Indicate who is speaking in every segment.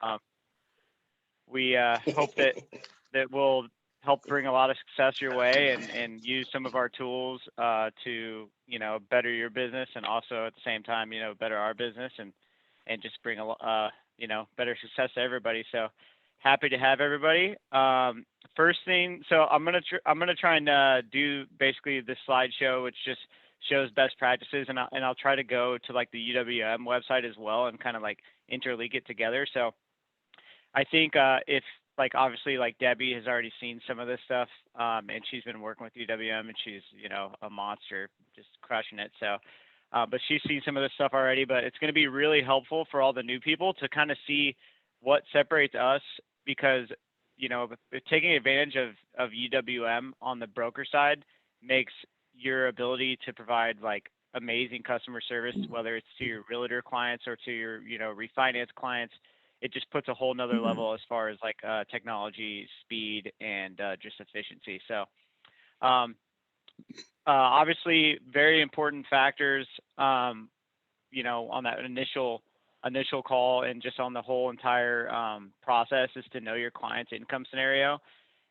Speaker 1: Um, we hope that will help bring a lot of success your way and use some of our tools to, better your business and also at the same time, better our business and just bring better success to everybody. So happy to have everybody. First thing, so I'm gonna try and do basically this slideshow, which just shows best practices, and I'll try to go to like the UWM website as well and kind of like interlink it together. So I think if like obviously like Debbie has already seen some of this stuff, and she's been working with UWM and she's a monster, just crushing it. So, but she's seen some of this stuff already. But it's going to be really helpful for all the new people to kind of see what separates us because taking advantage of UWM on the broker side makes your ability to provide like amazing customer service, whether it's to your realtor clients or to your refinance clients. It just puts a whole nother level as far as like technology, speed, and just efficiency. So obviously very important factors, on that initial call and just on the whole entire process is to know your client's income scenario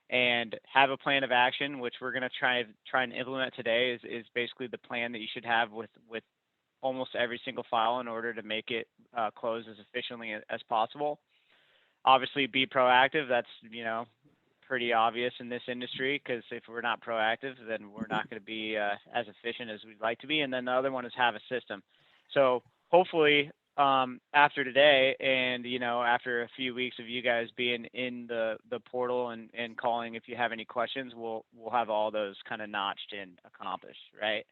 Speaker 1: and have a plan of action, which we're going to try and implement today is basically the plan that you should have with almost every single file in order to make it close as efficiently as possible. Obviously, be proactive. That's, pretty obvious in this industry because if we're not proactive, then we're not going to be as efficient as we'd like to be. And then the other one is have a system. So hopefully after today and, after a few weeks of you guys being in the portal and calling if you have any questions, we'll have all those kind of notched and accomplished, right?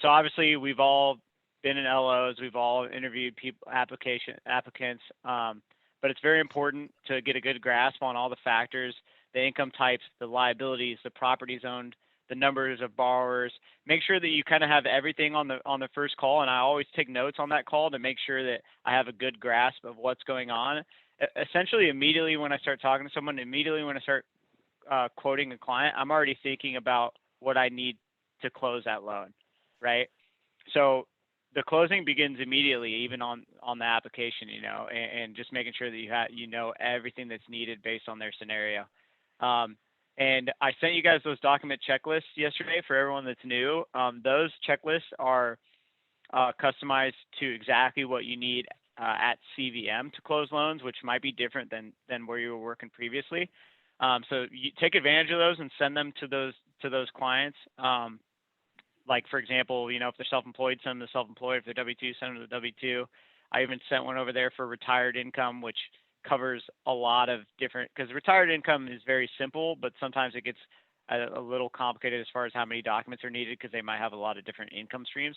Speaker 1: So obviously we've all been in LOs, we've all interviewed applicants, but it's very important to get a good grasp on all the factors, the income types, the liabilities, the properties owned, the numbers of borrowers. Make sure that you kind of have everything on the first call, and I always take notes on that call to make sure that I have a good grasp of what's going on. Essentially, immediately when I start talking to someone, immediately when I start quoting a client, I'm already thinking about what I need to close that loan. Right. So the closing begins immediately, even on the application, and just making sure that you know everything that's needed based on their scenario. And I sent you guys those document checklists yesterday for everyone that's new. Those checklists are customized to exactly what you need at CVM to close loans, which might be different than where you were working previously. So you take advantage of those and send them to those clients. Like, for example, if they're self-employed, send them to self-employed. If they're W-2, send them to W-2. I even sent one over there for retired income, which covers a lot of different, because retired income is very simple, but sometimes it gets a little complicated as far as how many documents are needed because they might have a lot of different income streams.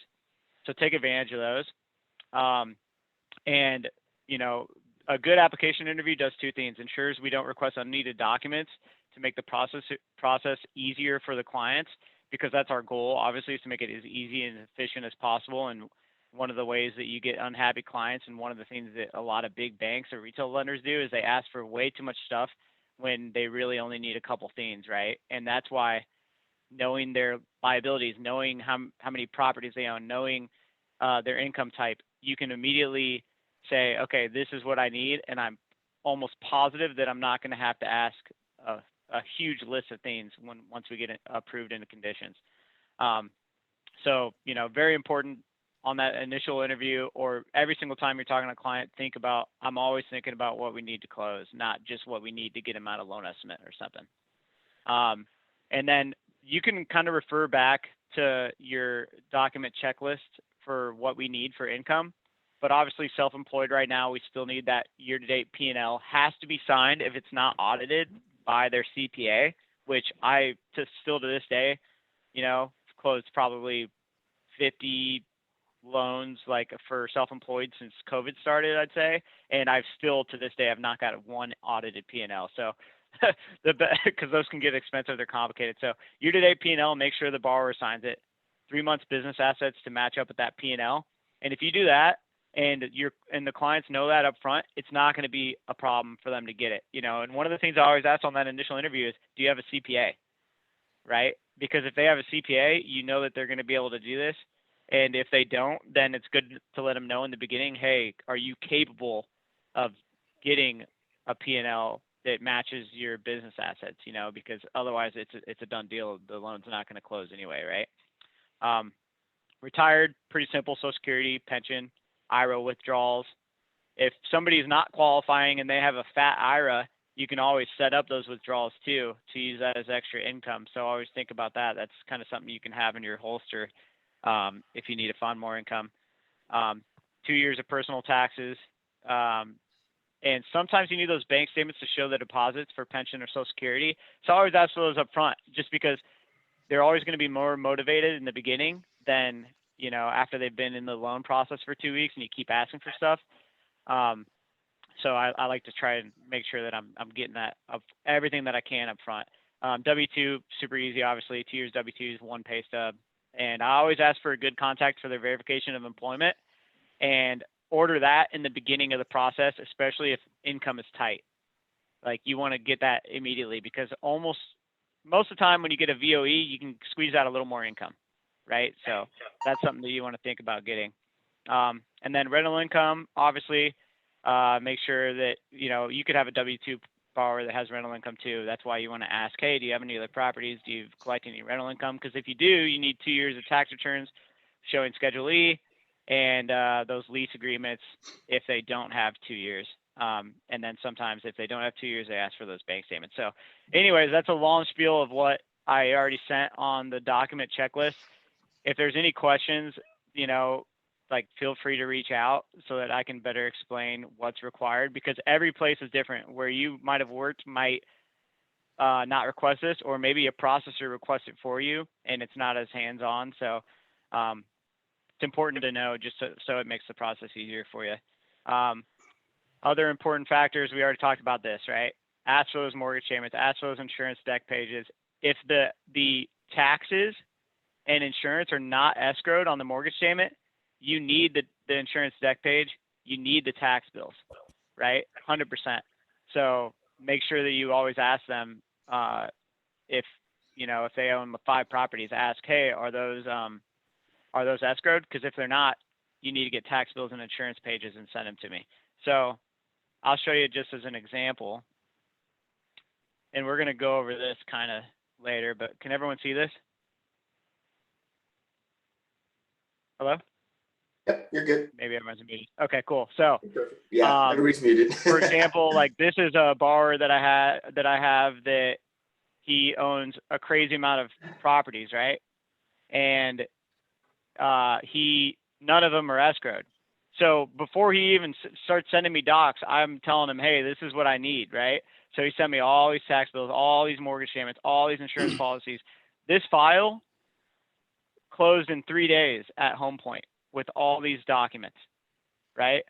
Speaker 1: So take advantage of those. And, a good application interview does two things. Ensures we don't request unneeded documents to make the process easier for the clients, because that's our goal, obviously, is to make it as easy and efficient as possible. And one of the ways that you get unhappy clients, and one of the things that a lot of big banks or retail lenders do, is they ask for way too much stuff when they really only need a couple things, right? And that's why knowing their liabilities, knowing how many properties they own, knowing their income type, you can immediately say, okay, this is what I need, and I'm almost positive that I'm not going to have to ask a huge list of things once we get it approved into conditions. So, very important on that initial interview, or every single time you're talking to a client, I'm always thinking about what we need to close, not just what we need to get them out of loan estimate or something. And then you can kind of refer back to your document checklist for what we need for income. But obviously self-employed right now, we still need that year-to-date P&L. Has to be signed if it's not audited by their CPA, which still to this day, closed probably 50 loans like for self-employed since COVID started, I'd say. And I've still to this day, I've not got one audited P&L. So because those can get expensive, they're complicated. So year-to-date P&L, make sure the borrower signs it. 3 months business assets to match up with that P&L. And if you do that, and the clients know that up front, it's not going to be a problem for them to get it. And one of the things I always ask on that initial interview is, do you have a CPA? Right? Because if they have a CPA, you know that they're going to be able to do this. And if they don't, then it's good to let them know in the beginning, hey, are you capable of getting a P&L that matches your business assets, because otherwise it's a done deal. The loan's not going to close anyway, right? Retired, pretty simple: Social Security, pension, IRA withdrawals. If somebody's not qualifying and they have a fat IRA, you can always set up those withdrawals too to use that as extra income. So always think about that. That's kind of something you can have in your holster if you need to fund more income. 2 years of personal taxes. And sometimes you need those bank statements to show the deposits for pension or Social Security. So I always ask for those up front, just because they're always going to be more motivated in the beginning than, after they've been in the loan process for 2 weeks and you keep asking for stuff. So I like to try and make sure that I'm getting that of everything that I can up front. W-2, super easy, obviously. 2 years W-2s, 1 pay stub. And I always ask for a good contact for their verification of employment, and order that in the beginning of the process, especially if income is tight. Like, you want to get that immediately, because most of the time when you get a VOE, you can squeeze out a little more income, right? So that's something that you want to think about getting. And then rental income, obviously, make sure that, you could have a W-2 borrower that has rental income too. That's why you want to ask, hey, do you have any other properties? Do you collect any rental income? Because if you do, you need 2 years of tax returns showing Schedule E and those lease agreements if they don't have 2 years. And then sometimes if they don't have 2 years, they ask for those bank statements. So anyways, that's a long spiel of what I already sent on the document checklist. If there's any questions, feel free to reach out so that I can better explain what's required, because every place is different. Where you might have worked might not request this, or maybe a processor requests it for you and it's not as hands-on. So it's important to know, just so it makes the process easier for you. Other important factors, we already talked about this, right? Ask for those mortgage statements, ask for those insurance deck pages. If the taxes and insurance are not escrowed on the mortgage statement, you need the insurance deck page, you need the tax bills, right? 100%. So make sure that you always ask them if they own 5 properties, ask, hey, are those escrowed? Because if they're not, you need to get tax bills and insurance pages and send them to me. So I'll show you just as an example, and we're going to go over this kind of later, but can everyone see this? Hello?
Speaker 2: Yep, you're good.
Speaker 1: Maybe everyone's muted. Okay, cool. So
Speaker 2: yeah, everybody's muted.
Speaker 1: For example, like, this is a borrower that I have that he owns a crazy amount of properties, right? And none of them are escrowed. So before he even starts sending me docs, I'm telling him, hey, this is what I need, right? So he sent me all these tax bills, all these mortgage statements, all these insurance policies. This file closed in 3 days at Home Point with all these documents, right?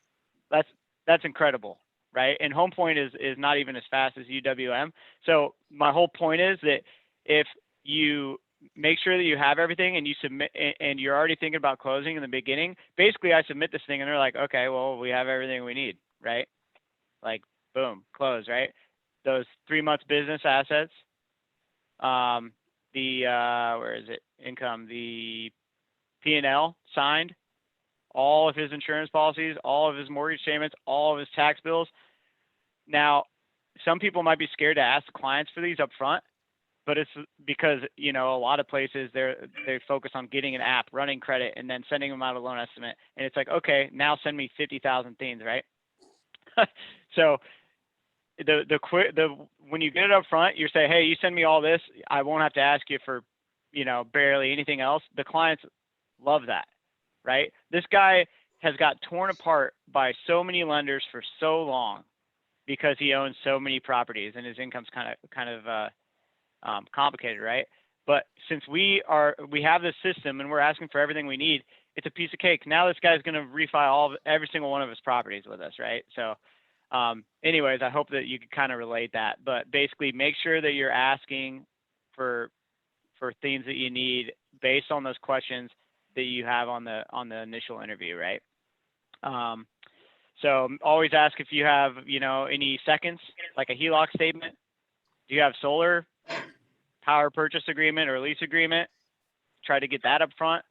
Speaker 1: That's incredible, right? And Home Point is not even as fast as UWM. So my whole point is that if you make sure that you have everything and you submit, and you're already thinking about closing in the beginning, basically I submit this thing and they're like, okay, well, we have everything we need, right? Like, boom, close, right? Those 3 months business assets, where is it? Income, the P&L signed, all of his insurance policies, all of his mortgage statements, all of his tax bills. Now, some people might be scared to ask clients for these up front, but it's because, a lot of places they focus on getting an app, running credit, and then sending them out a loan estimate. And it's like, okay, now send me 50,000 things, right? So when you get it up front, you say, hey, you send me all this, I won't have to ask you for, barely anything else. The clients love that, right? This guy has got torn apart by so many lenders for so long because he owns so many properties and his income's kind of complicated, right? But since we have this system and we're asking for everything we need, it's a piece of cake. Now this guy's going to refi every single one of his properties with us, right? So anyways, I hope that you can kind of relate that. But basically, make sure that you're asking for things that you need based on those questions that you have on the initial interview, right? So always ask if you have, any seconds, like a HELOC statement. Do you have solar, power purchase agreement or lease agreement? Try to get that up front.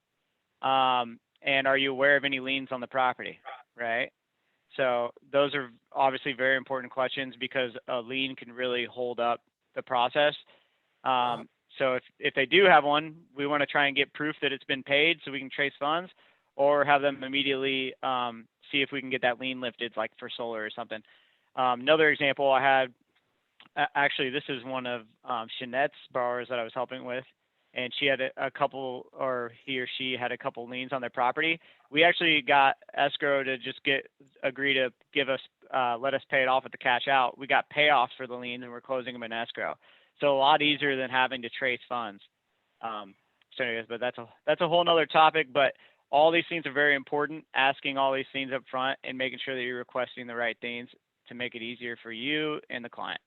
Speaker 1: And are you aware of any liens on the property, right? So those are obviously very important questions because a lien can really hold up the process. So if they do have one, we want to try and get proof that it's been paid so we can trace funds, or have them immediately see if we can get that lien lifted, like for solar or something. Another example I had, actually, this is one of Shanette's borrowers that I was helping with, and she had a couple, or he or she had a couple liens on their property. We actually got Escrow to just agree to give us, let us pay it off at the cash out. We got payoffs for the liens, and we're closing them in Escrow. So a lot easier than having to trace funds. So anyways, but that's a whole nother topic, but all these things are very important, asking all these things up front and making sure that you're requesting the right things to make it easier for you and the client.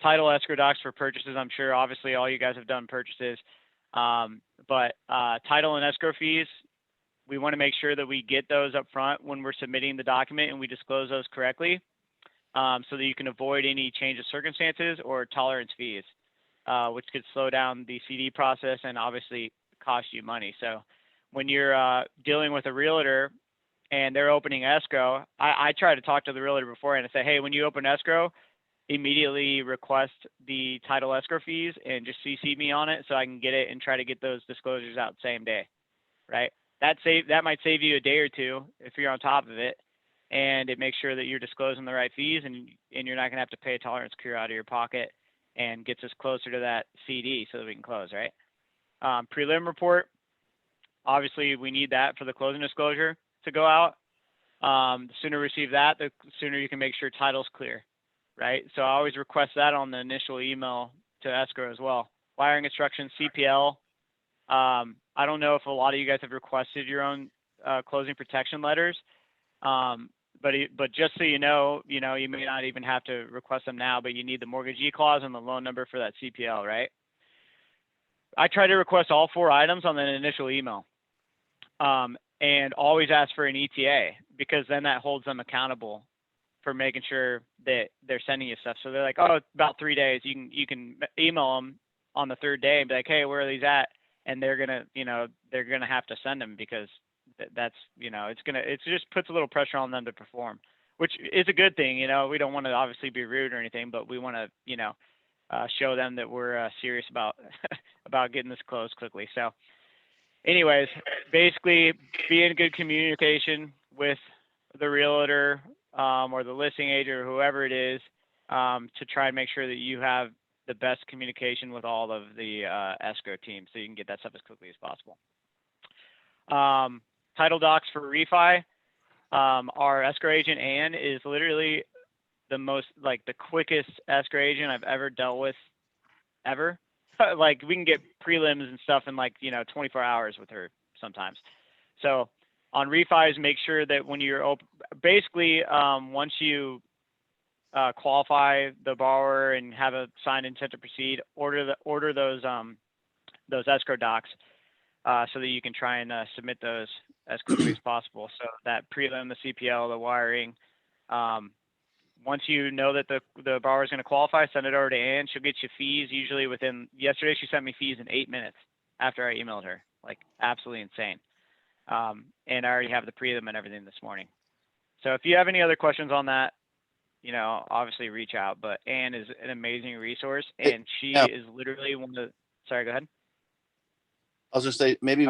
Speaker 1: Title escrow docs for purchases. I'm sure obviously all you guys have done purchases, but title and escrow fees, we want to make sure that we get those up front when we're submitting the document and we disclose those correctly, so that you can avoid any change of circumstances or tolerance fees, which could slow down the CD process and obviously cost you money. So when you're dealing with a realtor and they're opening escrow, I try to talk to the realtor beforehand and say, hey, when you open escrow, immediately request the title escrow fees and just CC me on it so I can get it and try to get those disclosures out same day, right? That might save you a day or two if you're on top of it, and it makes sure that you're disclosing the right fees, and you're not gonna have to pay a tolerance cure out of your pocket, and gets us closer to that CD so that we can close, right? Prelim report, obviously we need that for the closing disclosure to go out. The sooner we receive that, the sooner you can make sure title's clear, right? So I always request that on the initial email to escrow as well. Wiring instructions, CPL. I don't know if a lot of you guys have requested your own closing protection letters, but just so you know, you may not even have to request them now, but you need the mortgagee clause and the loan number for that CPL, right? I try to request all 4 items on the initial email, and always ask for an ETA, because then that holds them accountable for making sure that they're sending you stuff. So they're like, oh, it's about 3 days. You can email them on the 3rd day and be like, hey, where are these at? And they're gonna have to send them, because that's, it just puts a little pressure on them to perform, which is a good thing. We don't want to obviously be rude or anything, but we want to, show them that we're serious about about getting this closed quickly. So anyways, basically be in good communication with the realtor, or the listing agent, or whoever it is, to try and make sure that you have the best communication with all of the escrow teams, so you can get that stuff as quickly as possible. Title docs for refi. Our escrow agent, Ann, is literally the quickest escrow agent I've ever dealt with, ever. Like, we can get prelims and stuff in 24 hours with her sometimes. So on refis, make sure that when you're basically, once you qualify the borrower and have a signed intent to proceed, order those escrow docs, so that you can try and submit those as quickly as possible. So that prelim, the CPL, the wiring. Once you know that the borrower is going to qualify, send it over to Ann. She'll get you fees usually yesterday she sent me fees in 8 minutes after I emailed her. Like, absolutely insane. And I already have the prelim and everything this morning. So if you have any other questions on that, obviously reach out. But Ann is an amazing resource, and she is literally one of the, sorry, go ahead.
Speaker 3: I was just saying, maybe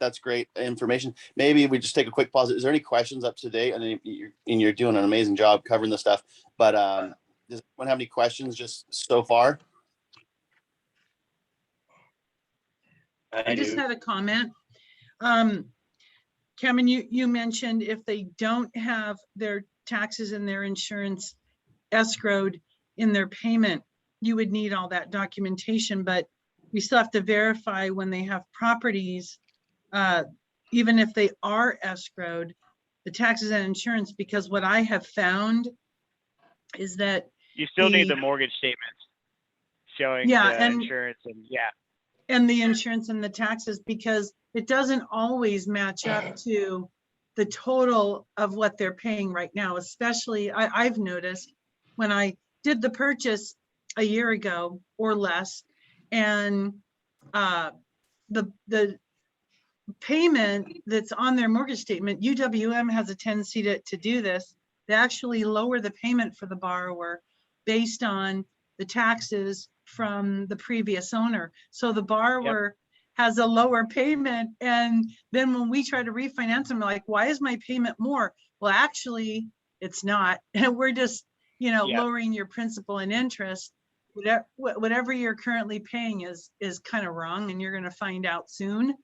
Speaker 3: that's great information. Maybe we just take a quick pause. Is there any questions up to date? And you're doing an amazing job covering this stuff. But does anyone have any questions just so far?
Speaker 4: I just had a comment. Cameron, you mentioned if they don't have their taxes and their insurance escrowed in their payment, you would need all that documentation, but we still have to verify when they have properties, even if they are escrowed, the taxes and insurance, because what I have found is that
Speaker 1: you still need the mortgage statements showing the insurance
Speaker 4: and the insurance and the taxes, because it doesn't always match up to the total of what they're paying right now. Especially I've noticed when I did the purchase a year ago or less, and the payment that's on their mortgage statement, UWM has a tendency to do this. They actually lower the payment for the borrower based on the taxes from the previous owner. So the borrower has a lower payment. And then when we try to refinance them, like, why is my payment more? Well, actually, it's not. And we're just, lowering your principal and interest. Whatever you're currently paying is kind of wrong, and you're going to find out soon.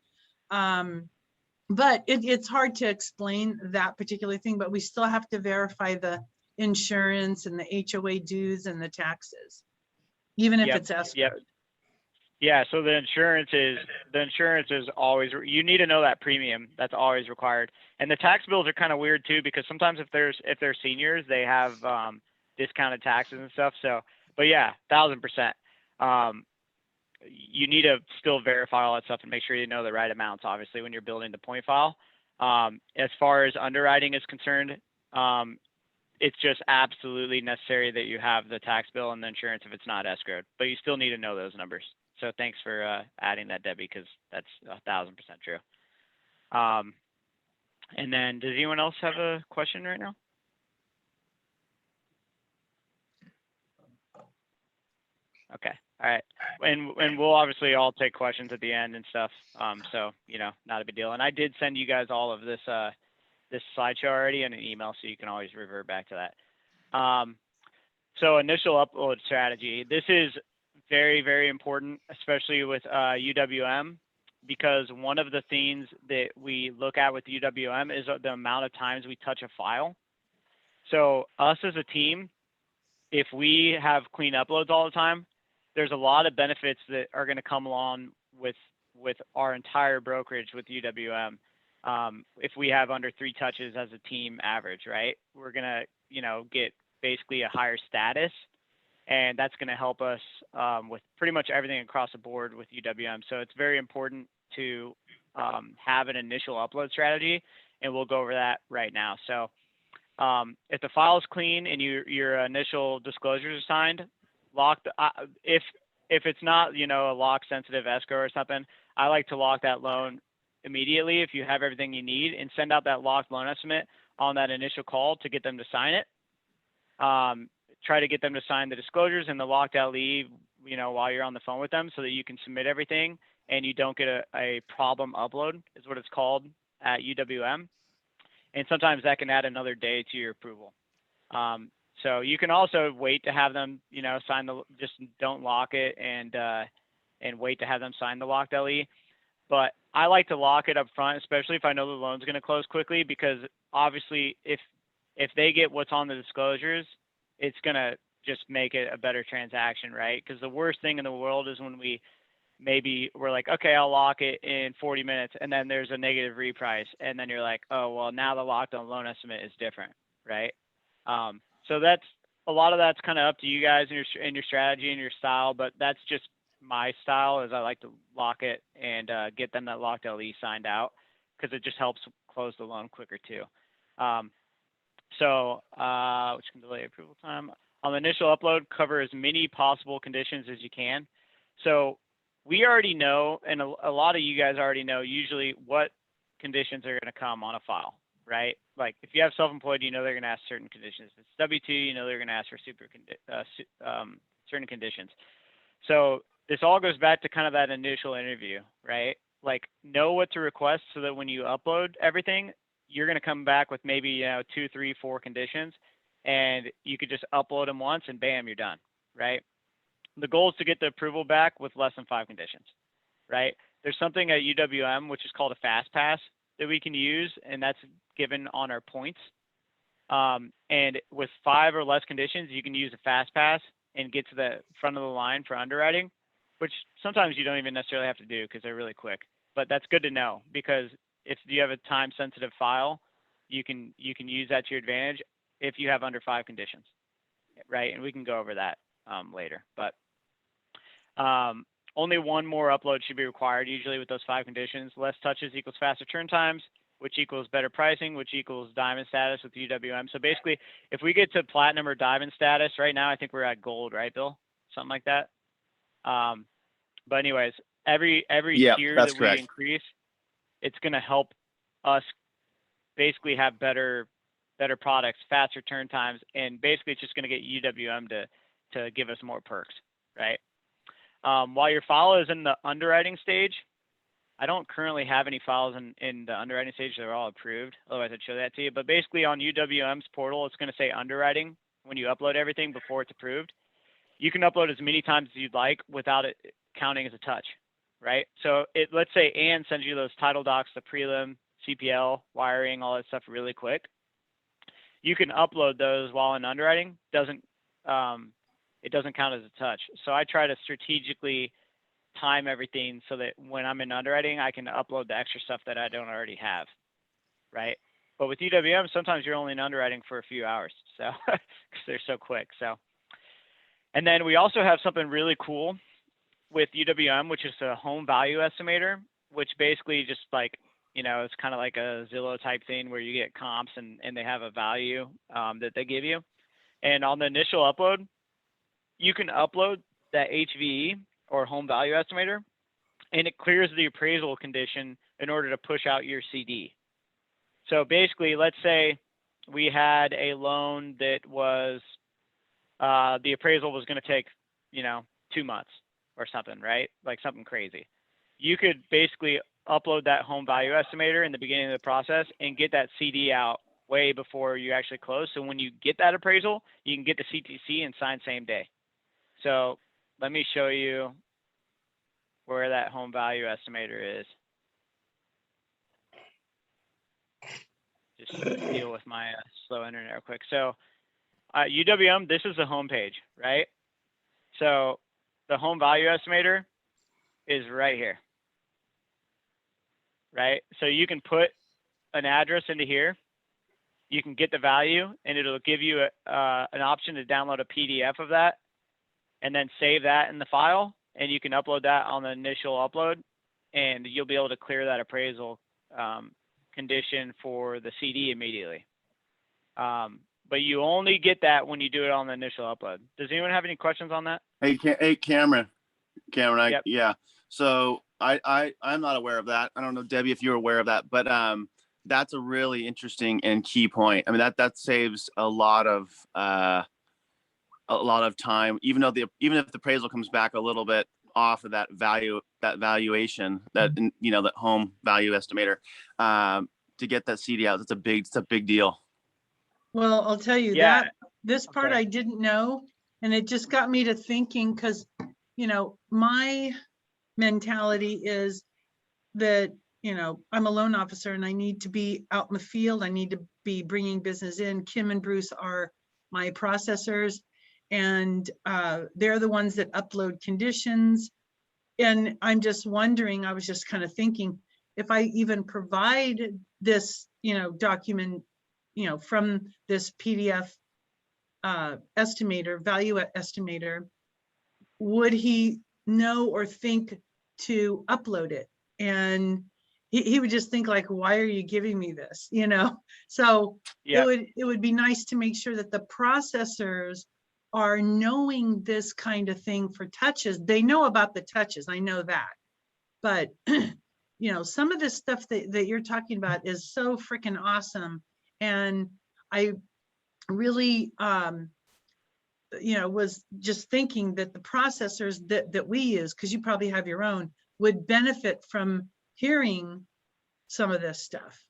Speaker 4: But it's hard to explain that particular thing, but we still have to verify the insurance and the HOA dues and the taxes, even if it's escrow.
Speaker 1: Yeah. So the insurance is always, you need to know that premium. That's always required. And the tax bills are kind of weird too, because sometimes if they're seniors, they have discounted taxes and stuff. So, but yeah, 1000%. You need to still verify all that stuff and make sure you know the right amounts, obviously, when you're building the point file. As far as underwriting is concerned, it's just absolutely necessary that you have the tax bill and the insurance if it's not escrowed, but you still need to know those numbers. So thanks for adding that, Debbie, because that's 1000% true. And then does anyone else have a question right now? Okay. All right. And we'll obviously all take questions at the end and stuff. So, not a big deal. And I did send you guys all of this slideshow already in an email, so you can always revert back to that. So initial upload strategy. This is very, very important, especially with UWM, because one of the things that we look at with UWM is the amount of times we touch a file. So us as a team, if we have clean uploads all the time, there's a lot of benefits that are going to come along with our entire brokerage with UWM. If we have under 3 touches as a team average, right? We're going to, get basically a higher status, and that's going to help us with pretty much everything across the board with UWM. So it's very important to have an initial upload strategy, and we'll go over that right now. So if the file is clean and your initial disclosures are signed, if it's not, a lock sensitive escrow or something, I like to lock that loan immediately if you have everything you need, and send out that locked loan estimate on that initial call to get them to sign it. Try to get them to sign the disclosures and the locked LE, while you're on the phone with them, so that you can submit everything and you don't get a problem upload, is what it's called at UWM. And sometimes that can add another day to your approval. So you can also wait to have them, sign just don't lock it and wait to have them sign the locked LE. But I like to lock it up front, especially if I know the loan's going to close quickly, because obviously if they get what's on the disclosures, it's going to just make it a better transaction, right? Because the worst thing in the world is when we're like, okay, I'll lock it in 40 minutes, and then there's a negative reprice, and then you're like, oh, well, now the locked on loan estimate is different, right? So a lot of that's kind of up to you guys and your strategy and your style, but that's just my style, is I like to lock it and get them that locked LE signed out, because it just helps close the loan quicker too. Which can delay approval time. On the initial upload, cover as many possible conditions as you can. So we already know, and a lot of you guys already know, usually what conditions are going to come on a file, right? Like if you have self-employed, they're going to ask certain conditions. If it's W-2, they're going to ask for certain conditions. So this all goes back to kind of that initial interview, right? Like know what to request, so that when you upload everything, you're going to come back with maybe 2, 3, 4 conditions, and you could just upload them once and bam, you're done, right? The goal is to get the approval back with less than 5 conditions, right? There's something at UWM which is called a fast pass that we can use, and that's given on our points. And with 5 or less conditions, you can use a fast pass and get to the front of the line for underwriting, which sometimes you don't even necessarily have to do because they're really quick. But that's good to know, because if you have a time sensitive file, you can use that to your advantage if you have under 5 conditions, right? And we can go over that later. But only one more upload should be required usually with those 5 conditions. Less touches equals faster turn times, which equals better pricing, which equals diamond status with UWM. So basically, if we get to platinum or diamond status, right now I think we're at gold, right, Bill? Something like that. But anyways, every tier that we increase, it's going to help us basically have better products, faster turn times, and basically it's just going to get UWM to give us more perks, right? While your file is in the underwriting stage, I don't currently have any files in the underwriting stage. They're all approved. Otherwise, I'd show that to you. But basically on UWM's portal, it's going to say underwriting when you upload everything before it's approved. You can upload as many times as you'd like without it counting as a touch, right? So let's say Ann sends you those title docs, the prelim, CPL, wiring, all that stuff really quick. You can upload those while in underwriting. It doesn't count as a touch. So I try to strategically time everything so that when I'm in underwriting, I can upload the extra stuff that I don't already have, right? But with UWM, sometimes you're only in underwriting for a few hours, so because they're so quick. So, and then we also have something really cool with UWM, which is a home value estimator, which basically just like, you know, it's kind of like a Zillow type thing where you get comps and they have a value that they give you. And on the initial upload, you can upload that HVE or home value estimator, and it clears the appraisal condition in order to push out your CD. So basically, let's say we had a loan that was, the appraisal was going to take, you know, 2 months or something, right? Like something crazy. You could basically upload that home value estimator in the beginning of the process and get that CD out way before you actually close. So when you get that appraisal, you can get the CTC and sign same day. So let me show you where that home value estimator is. Just deal with my slow internet real quick. So UWM, this is the home page, right? So the home value estimator is right here, right? So you can put an address into here. You can get the value, and it'll give you an option to download a PDF of that and then save that in the file, and you can upload that on the initial upload, and you'll be able to clear that appraisal condition for the CD immediately. But you only get that when you do it on the initial upload. Does anyone have any questions on that?
Speaker 3: Hey, Cameron,
Speaker 1: Yep.
Speaker 3: yeah. So I'm not aware of that. I don't know, Debbie, if you're aware of that, but that's a really interesting and key point. I mean, that saves a lot of time, even if the appraisal comes back a little bit off of that valuation, that, you know, that home value estimator, to get that CD out, it's a big deal.
Speaker 4: Well, I'll tell you
Speaker 1: Yeah.
Speaker 4: that this part I didn't know, and it just got me to thinking, because, you know, my mentality is that, you know, I'm a loan officer and I need to be out in the field. I need to be bringing business in. Kim and Bruce are my processors, and they're the ones that upload conditions. And I'm just wondering, I was just kind of thinking, if I even provide this, you know, document, you know, from this PDF estimator, value estimator, would he know or think to upload it? And he would just think like, why are you giving me this? You know, so it would be nice to make sure that the processors are knowing this kind of thing for touches. They know about the touches, I know that, but you know, some of this stuff that you're talking about is so freaking awesome. And I really, you know, was just thinking that the processors that we use, because you probably have your own, would benefit from hearing some of this stuff.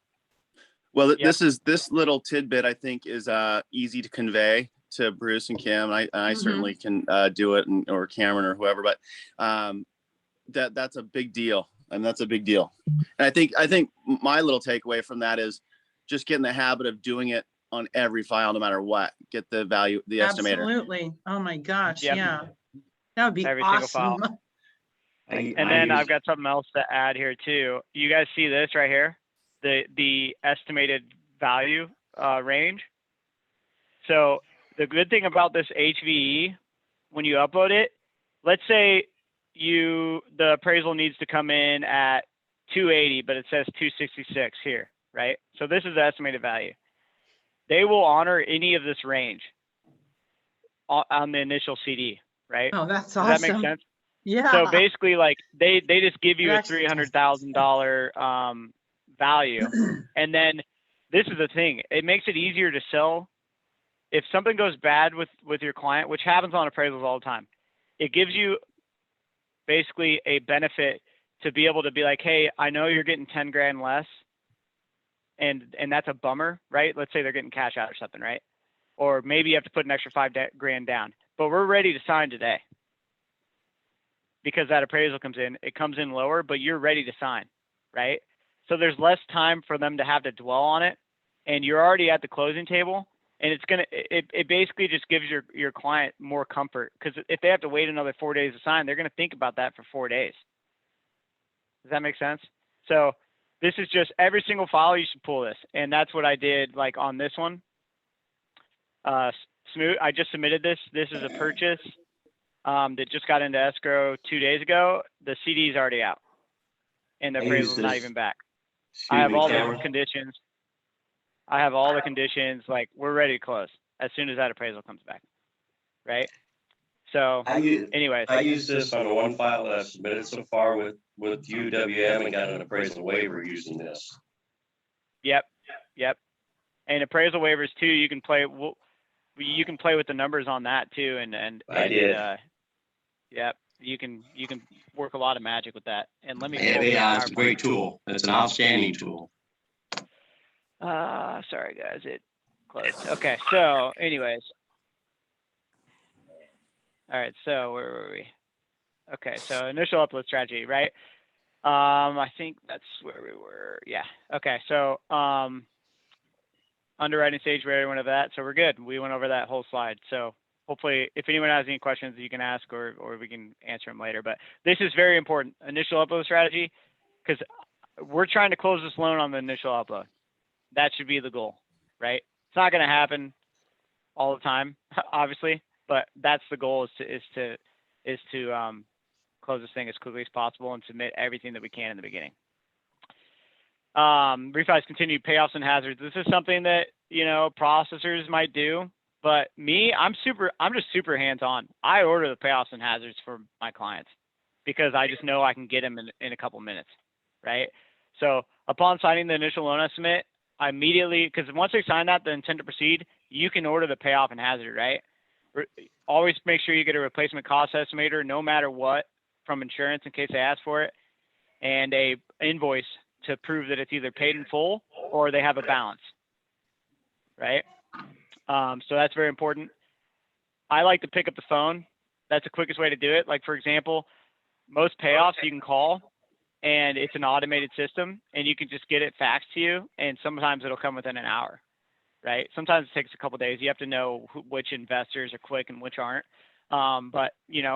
Speaker 3: Well, this little tidbit, I think, is easy to convey to Bruce and Kim. I certainly can do it, or Cameron or whoever, but that's a big deal. And that's a big deal. And I think my little takeaway from that is just get in the habit of doing it on every file, no matter what. Get the value, the estimator.
Speaker 4: Absolutely. Oh my gosh.
Speaker 1: Yep.
Speaker 4: Yeah. That would be
Speaker 1: Every single
Speaker 4: awesome.
Speaker 1: file. And then I've got something else to add here too. You guys see this right here? The estimated value range. So the good thing about this HVE, when you upload it, let's say the appraisal needs to come in at 280, but it says 266 here, right? So this is the estimated value. They will honor any of this range on the initial CD, right?
Speaker 4: Oh, that's
Speaker 1: Does
Speaker 4: awesome.
Speaker 1: that make sense?
Speaker 4: Yeah.
Speaker 1: So basically, like they just give you
Speaker 4: It
Speaker 1: a
Speaker 4: actually
Speaker 1: $300,000 value, and then this is the thing: it makes it easier to sell. If something goes bad with your client, which happens on appraisals all the time, it gives you basically a benefit to be able to be like, hey, I know you're getting 10 grand less, and that's a bummer, right? Let's say they're getting cash out or something, right? Or maybe you have to put an extra 5 grand down, but we're ready to sign today because that appraisal comes in. It comes in lower, but you're ready to sign, right? So there's less time for them to have to dwell on it, and you're already at the closing table. And it basically just gives your client more comfort, because if they have to wait another 4 days to sign, they're going to think about that for 4 days. Does that make sense? So this is just every single file, you should pull this. And that's what I did like on this one. Smooth, I just submitted this. This is a purchase that just got into escrow 2 days ago. The CD is already out and the appraisal's not even back. I have all the conditions. I have all the conditions, like we're ready to close as soon as that appraisal comes back, right? So anyways.
Speaker 5: I use this on one file that I've submitted so far with UWM and got an appraisal waiver using this.
Speaker 1: Yep. And appraisal waivers too, you can play with the numbers on that too, and
Speaker 5: I did.
Speaker 1: Yep, you can work a lot of magic with that. And let me
Speaker 5: it's a great tool. It's an outstanding tool.
Speaker 1: Sorry guys, it closed. Okay, so anyways. All right, so where were we? Okay, so initial upload strategy, right? I think that's where we were. Yeah. Okay, so underwriting stage, we already went over that, so we're good. We went over that whole slide. So hopefully, if anyone has any questions, you can ask, or we can answer them later. But this is very important, initial upload strategy, because we're trying to close this loan on the initial upload. That should be the goal, right? It's not going to happen all the time, obviously, but that's the goal, is to close this thing as quickly as possible and submit everything that we can in the beginning. Refis continue, payoffs and hazards. This is something that, processors might do, but me, I'm just super hands-on. I order the payoffs and hazards for my clients because I just know I can get them in a couple minutes, right? So upon signing the initial loan estimate, I immediately, because once they sign that, the intent to proceed, you can order the payoff and hazard, right? Always make sure you get a replacement cost estimator, no matter what, from insurance in case they ask for it, and a invoice to prove that it's either paid in full or they have a balance, right? So that's very important. I like to pick up the phone. That's the quickest way to do it. Like, for example, most payoffs you can call, and it's an automated system, and you can just get it faxed to you, and sometimes it'll come within an hour, right? Sometimes it takes a couple days. You have to know which investors are quick and which aren't. But,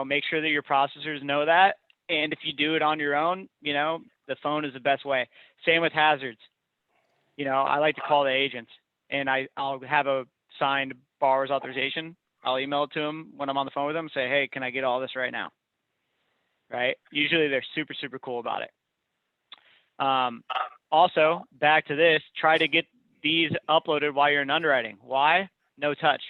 Speaker 1: make sure that your processors know that. And if you do it on your own, the phone is the best way. Same with hazards. I like to call the agents, and I'll have a signed borrower's authorization. I'll email it to them when I'm on the phone with them, say, hey, can I get all this right now? Right? Usually they're super, super cool about it. Also, back to this, try to get these uploaded while you're in underwriting. Why? No touch.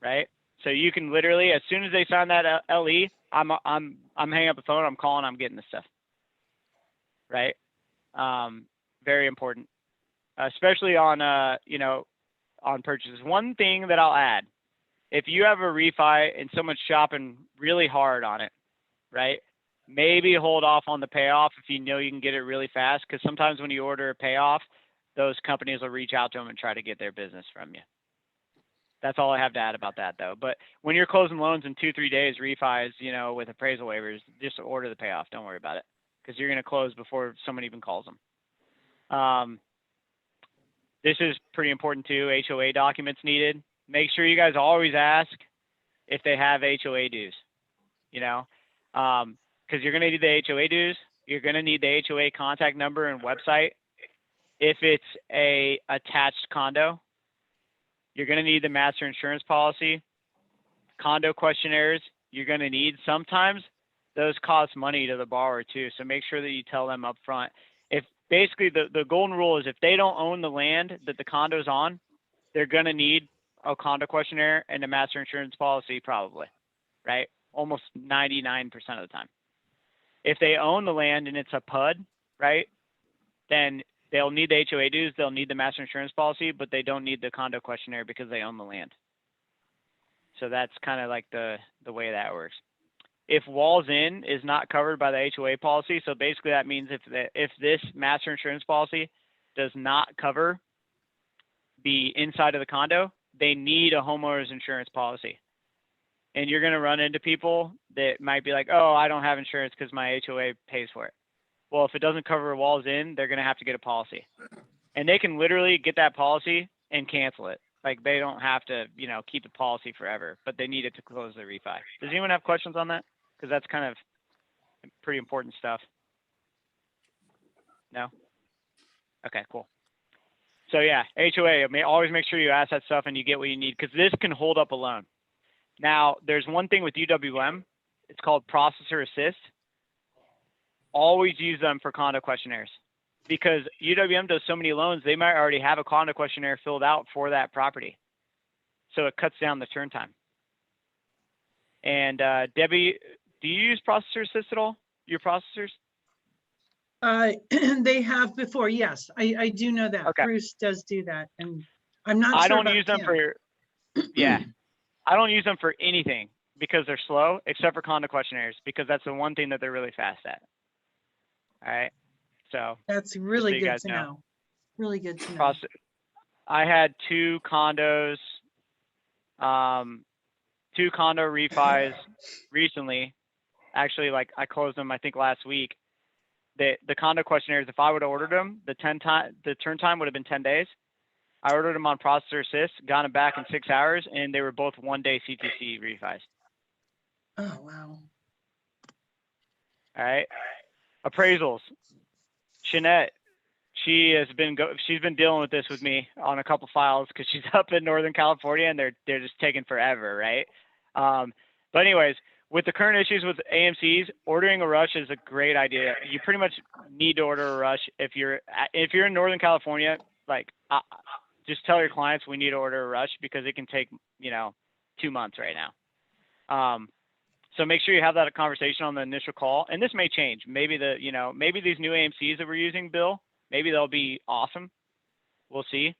Speaker 1: Right? So you can literally, as soon as they sign that LE, I'm hanging up the phone, I'm calling, I'm getting this stuff. Right? Very important, especially on on purchases. One thing that I'll add, if you have a refi and someone's shopping really hard on it, right? Maybe hold off on the payoff if you know you can get it really fast, because sometimes when you order a payoff, those companies will reach out to them and try to get their business from you. That's all I have to add about that, though. But when you're closing loans in 2-3 days, refis, with appraisal waivers, just order the payoff. Don't worry about it, because you're going to close before someone even calls them. This is pretty important too. HOA documents needed. Make sure you guys always ask if they have HOA dues. Because you're going to need the HOA dues. You're going to need the HOA contact number and website. If it's a attached condo, you're going to need the master insurance policy. Condo questionnaires, you're going to need. Sometimes those cost money to the borrower too. So make sure that you tell them up front. If basically the golden rule is if they don't own the land that the condo's on, they're going to need a condo questionnaire and a master insurance policy probably, right? almost 99% of the time. If they own the land and it's a PUD, right, then they'll need the HOA dues, they'll need the master insurance policy, but they don't need the condo questionnaire because they own the land. So that's kind of like the way that works. If walls in is not covered by the HOA policy, so basically that means if this master insurance policy does not cover the inside of the condo, they need a homeowner's insurance policy. And you're going to run into people that might be like, oh, I don't have insurance because my HOA pays for it. Well, if it doesn't cover walls in, they're going to have to get a policy. And they can literally get that policy and cancel it. Like they don't have to, you know, keep the policy forever, but they need it to close their refi. Does anyone have questions on that? Because that's kind of pretty important stuff. No? Okay, cool. So yeah, HOA, always make sure you ask that stuff and you get what you need, because this can hold up a loan. Now, there's one thing with UWM. It's called Processor Assist. Always use them for condo questionnaires, because UWM does so many loans, they might already have a condo questionnaire filled out for that property. So it cuts down the turn time. And Debbie, do you use Processor Assist at all? Your processors?
Speaker 4: They have before, yes. I do know that.
Speaker 1: Okay.
Speaker 4: Bruce does do that. And I'm not
Speaker 1: I
Speaker 4: sure
Speaker 1: don't
Speaker 4: about
Speaker 1: use them
Speaker 4: Tim.
Speaker 1: for, yeah. I don't use them for anything because they're slow, except for condo questionnaires, because that's the one thing that they're really fast at. All right. So
Speaker 4: That's really
Speaker 1: you
Speaker 4: good
Speaker 1: guys
Speaker 4: to
Speaker 1: know.
Speaker 4: know. Really good to know.
Speaker 1: I had two condos, two condo refis recently. Actually, like I closed them, I think last week. The condo questionnaires, if I would have ordered them, the turn time would have been 10 days. I ordered them on Processor Assist, got them back in 6 hours, and they were both 1-day CTC refis.
Speaker 4: Oh, wow.
Speaker 1: All right. Appraisals. Jeanette, she's been dealing with this with me on a couple files because she's up in Northern California and they're just taking forever, right? But anyways, with the current issues with AMCs, ordering a rush is a great idea. You pretty much need to order a rush if you're in Northern California. Like, just tell your clients we need to order a rush because it can take 2 months right now. So make sure you have that conversation on the initial call. And this may change. Maybe maybe these new AMCs that we're using, Bill, maybe they'll be awesome. We'll see.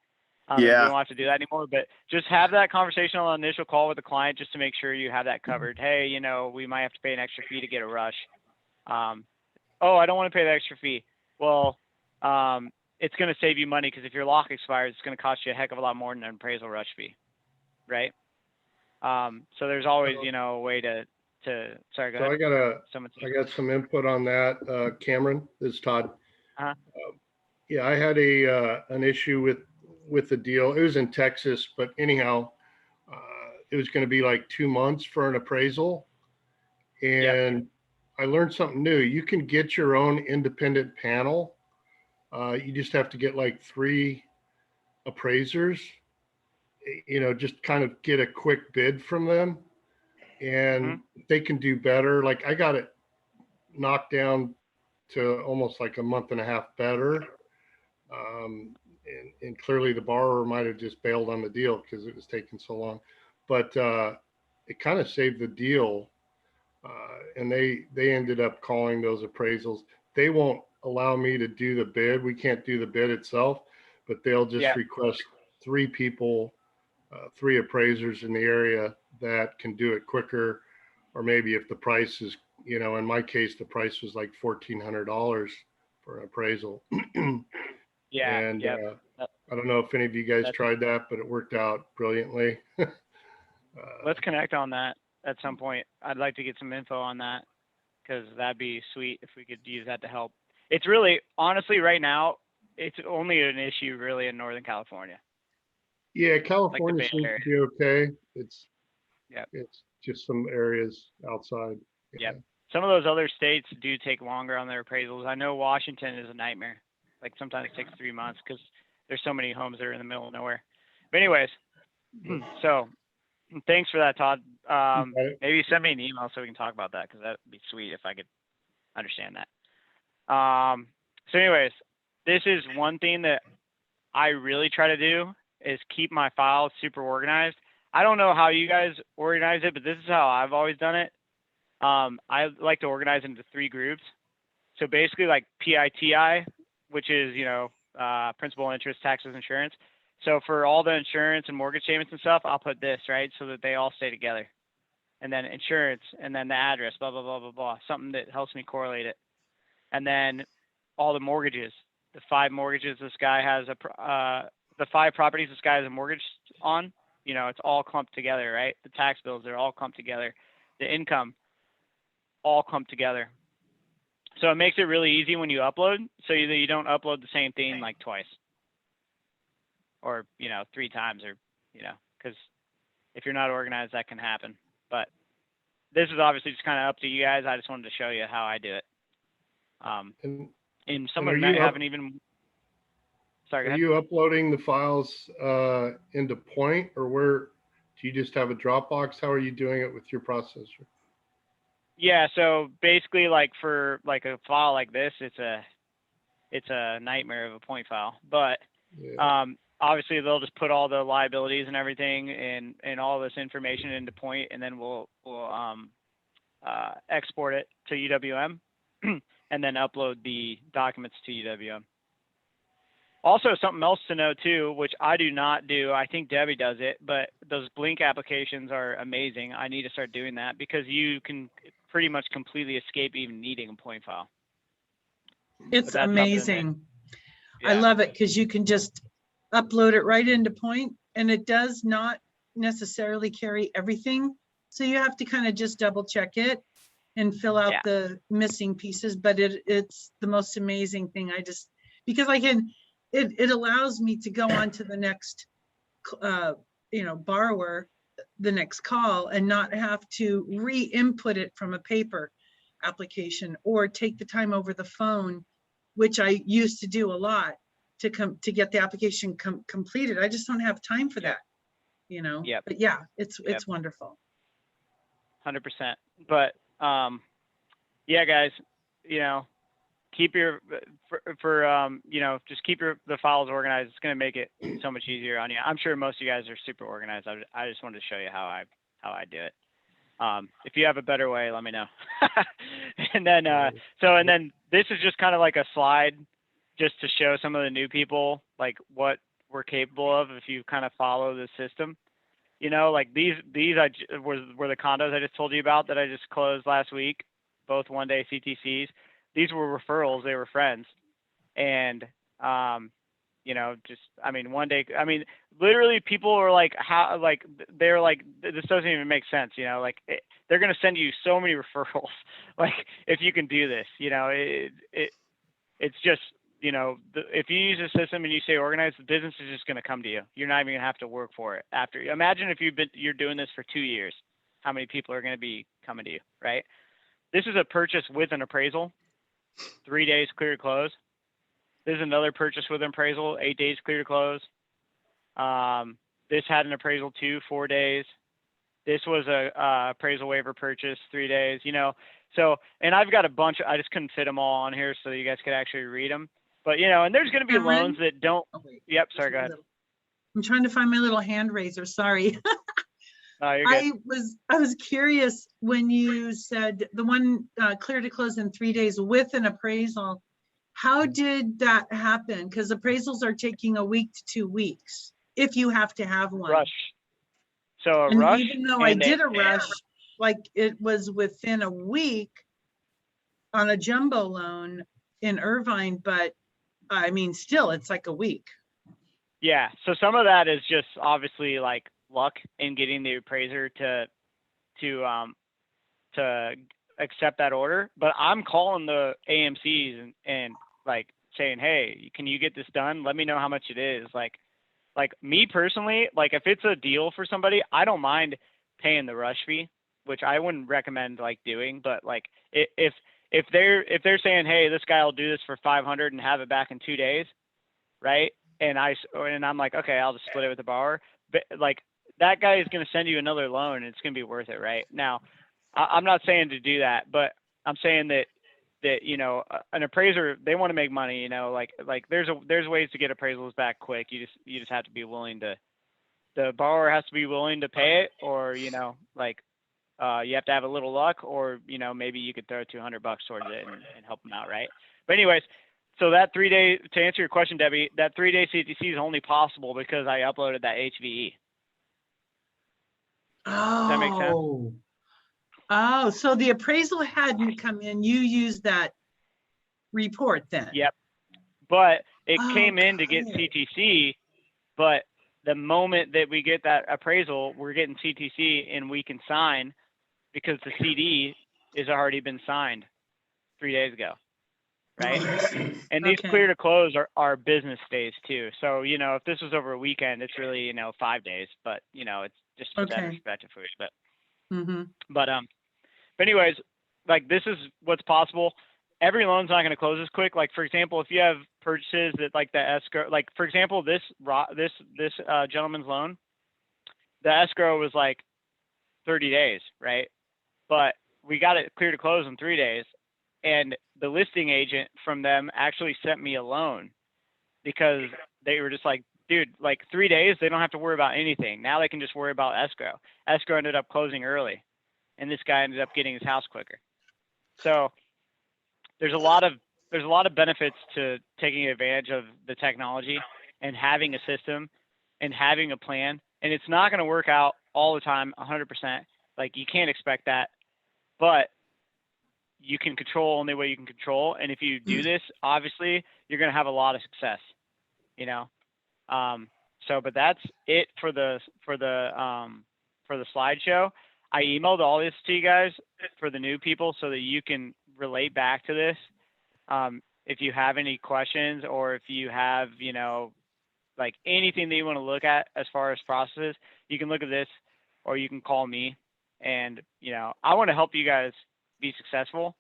Speaker 1: We don't have to do that anymore, but just have that conversation on the initial call with the client just to make sure you have that covered. Hey, we might have to pay an extra fee to get a rush. Oh, I don't want to pay the extra fee. Well, it's going to save you money because if your lock expires, it's going to cost you a heck of a lot more than an appraisal rush fee, right? So there's always, a way to sorry, go ahead.
Speaker 6: I got some input on that. Cameron, this is Todd.
Speaker 1: Uh-huh.
Speaker 6: Yeah, I had an issue with the deal. It was in Texas, but anyhow, it was going to be like 2 months for an appraisal. And I learned something new. You can get your own independent panel. You just have to get like 3 appraisers, just kind of get a quick bid from them. And they can do better. Like I got it knocked down to almost like a month and a half better. And clearly the borrower might have just bailed on the deal because it was taking so long, but it kind of saved the deal. And they ended up calling those appraisals. They won't allow me to do the bid. We can't do the bid itself, but they'll just request 3 people, 3 appraisers in the area that can do it quicker. Or maybe if the price is, in my case, the price was like $1,400 for an appraisal. I don't know if any of you guys tried that, but it worked out brilliantly.
Speaker 1: Let's connect on that at some point. I'd like to get some info on that because that'd be sweet if we could use that to help. It's really, honestly, right now, it's only an issue really in Northern California.
Speaker 6: Yeah, California
Speaker 1: like
Speaker 6: seems to be okay. It's just some areas outside.
Speaker 1: Yeah. Some of those other states do take longer on their appraisals. I know Washington is a nightmare. Like sometimes it takes 3 months because there's so many homes that are in the middle of nowhere. But anyways, so thanks for that, Todd. Maybe send me an email so we can talk about that because that'd be sweet if I could understand that. So anyways, this is one thing that I really try to do is keep my files super organized. I don't know how you guys organize it, but this is how I've always done it. I like to organize into 3 groups. So basically like PITI, which is, principal, interest, taxes, insurance. So for all the insurance and mortgage statements and stuff, I'll put this, right? So that they all stay together. And then insurance, and then the address, blah, blah, blah, blah, blah. Something that helps me correlate it. And then all the mortgages, the 5 mortgages this guy has, the 5 properties this guy has a mortgage on, it's all clumped together, right? The tax bills, they're all clumped together. The income, all clumped together. So it makes it really easy when you upload, so that you don't upload the same thing like twice or, 3 times, or, because if you're not organized, that can happen. But this is obviously just kind of up to you guys. I just wanted to show you how I do it. And some of them haven't even. Sorry, go ahead.
Speaker 6: Are you uploading the files into Point, or where do you just have a Dropbox? How are you doing it with your processor?
Speaker 1: Yeah, so basically, like for like a file like this, it's a nightmare of a Point file. But obviously, they'll just put all the liabilities and everything and all this information into Point, and then we'll export it to UWM and then upload the documents to UWM. Also, something else to know too, which I do not do, I think Debbie does it, but those Blink applications are amazing. I need to start doing that because you can pretty much completely escape even needing a Point file.
Speaker 4: It's amazing. I love it because you can just upload it right into Point, and it does not necessarily carry everything. So you have to kind of just double check it and fill out the missing pieces, but it's the most amazing thing. Because it allows me to go on to the next, borrower, the next call, and not have to re-input it from a paper application or take the time over the phone, which I used to do a lot to get the application completed. I just don't have time for that, But yeah, it's wonderful.
Speaker 1: 100%. But yeah, guys, keep your just keep the files organized. It's going to make it so much easier on you. I'm sure most of you guys are super organized. I just wanted to show you how I do it. If you have a better way, let me know. And then this is just kind of like a slide just to show some of the new people like what we're capable of if you kind of follow the system. Like these were the condos I just told you about that I just closed last week, both 1-day CTCs. These were referrals. They were friends. And, one day, literally people are like, they're like, this doesn't even make sense. They're going to send you so many referrals. Like if you can do this, it's just, if you use a system and you say organized, the business is just going to come to you. You're not even going to have to work for it after. Imagine if you're doing this for 2 years, how many people are going to be coming to you, right? This is a purchase with an appraisal, 3 days clear to close. This is another purchase with an appraisal, 8 days clear to close. This had an appraisal too, 4 days. This was a appraisal waiver purchase, 3 days, So, and I've got a bunch, I just couldn't fit them all on here so you guys could actually read them. But, and there's going to be loans that don't. Oh, yep, sorry, go ahead.
Speaker 4: I'm trying to find my little hand raiser, sorry.
Speaker 1: You're good.
Speaker 4: I was curious when you said the one clear to close in 3 days with an appraisal. How did that happen? Because appraisals are taking a week to 2 weeks if you have to have one.
Speaker 1: Rush. So a rush.
Speaker 4: Even though I did a rush, like it was within a week on a jumbo loan in Irvine, but still it's like a week.
Speaker 1: Yeah. So some of that is just obviously like luck in getting the appraiser to accept that order. But I'm calling the AMCs and like saying, hey, can you get this done? Let me know how much it is. Like me personally, like if it's a deal for somebody, I don't mind paying the rush fee, which I wouldn't recommend like doing. But like if they're saying, hey, this guy will do this for $500 and have it back in 2 days, right? And I'm like, okay, I'll just split it with the borrower. But like that guy is going to send you another loan and it's going to be worth it, right? Now, I'm not saying to do that, but I'm saying that an appraiser, they want to make money, like there's ways to get appraisals back quick. You just have to be willing to, the borrower has to be willing to pay it, or like you have to have a little luck, or, you know, maybe you could throw $200 towards it and help them out, right? But anyways, so that 3-day, to answer your question, Debbie, that 3-day CTC is only possible because I uploaded that HVE. Does that make sense?
Speaker 4: Oh, so the appraisal hadn't come in. You used that report then?
Speaker 1: Yep. But it
Speaker 4: Oh,
Speaker 1: came in to get
Speaker 4: got it.
Speaker 1: CTC, but the moment that we get that appraisal, we're getting CTC and we can sign because the CD has already been signed 3 days ago, right? And these
Speaker 4: Okay.
Speaker 1: clear to close are business days too. So, you know, if this was over a weekend, it's really, you know, 5 days, but, you know, it's just to set
Speaker 4: Okay.
Speaker 1: perspective for you. But,
Speaker 4: Mm-hmm.
Speaker 1: but anyways, like, this is what's possible. Every loan's not going to close as quick. Like, for example, if you have purchases that, like, the escrow, like, for example, this gentleman's loan, the escrow was like 30 days, right? But we got it clear to close in 3 days. And the listing agent from them actually sent me a loan because they were just like, dude, like 3 days, they don't have to worry about anything. Now they can just worry about escrow. Escrow ended up closing early, and this guy ended up getting his house quicker. So there's a lot of benefits to taking advantage of the technology and having a system and having a plan. And it's not going to work out all the time 100%. Like, you can't expect that, but you can control only what you can control. And if you do this, obviously you're going to have a lot of success, you know? But that's it for the slideshow. I emailed all this to you guys for the new people so that you can relate back to this. If you have any questions, or if you have, you know, like anything that you want to look at as far as processes, you can look at this, or you can call me. And, you know, I want to help you guys be successful,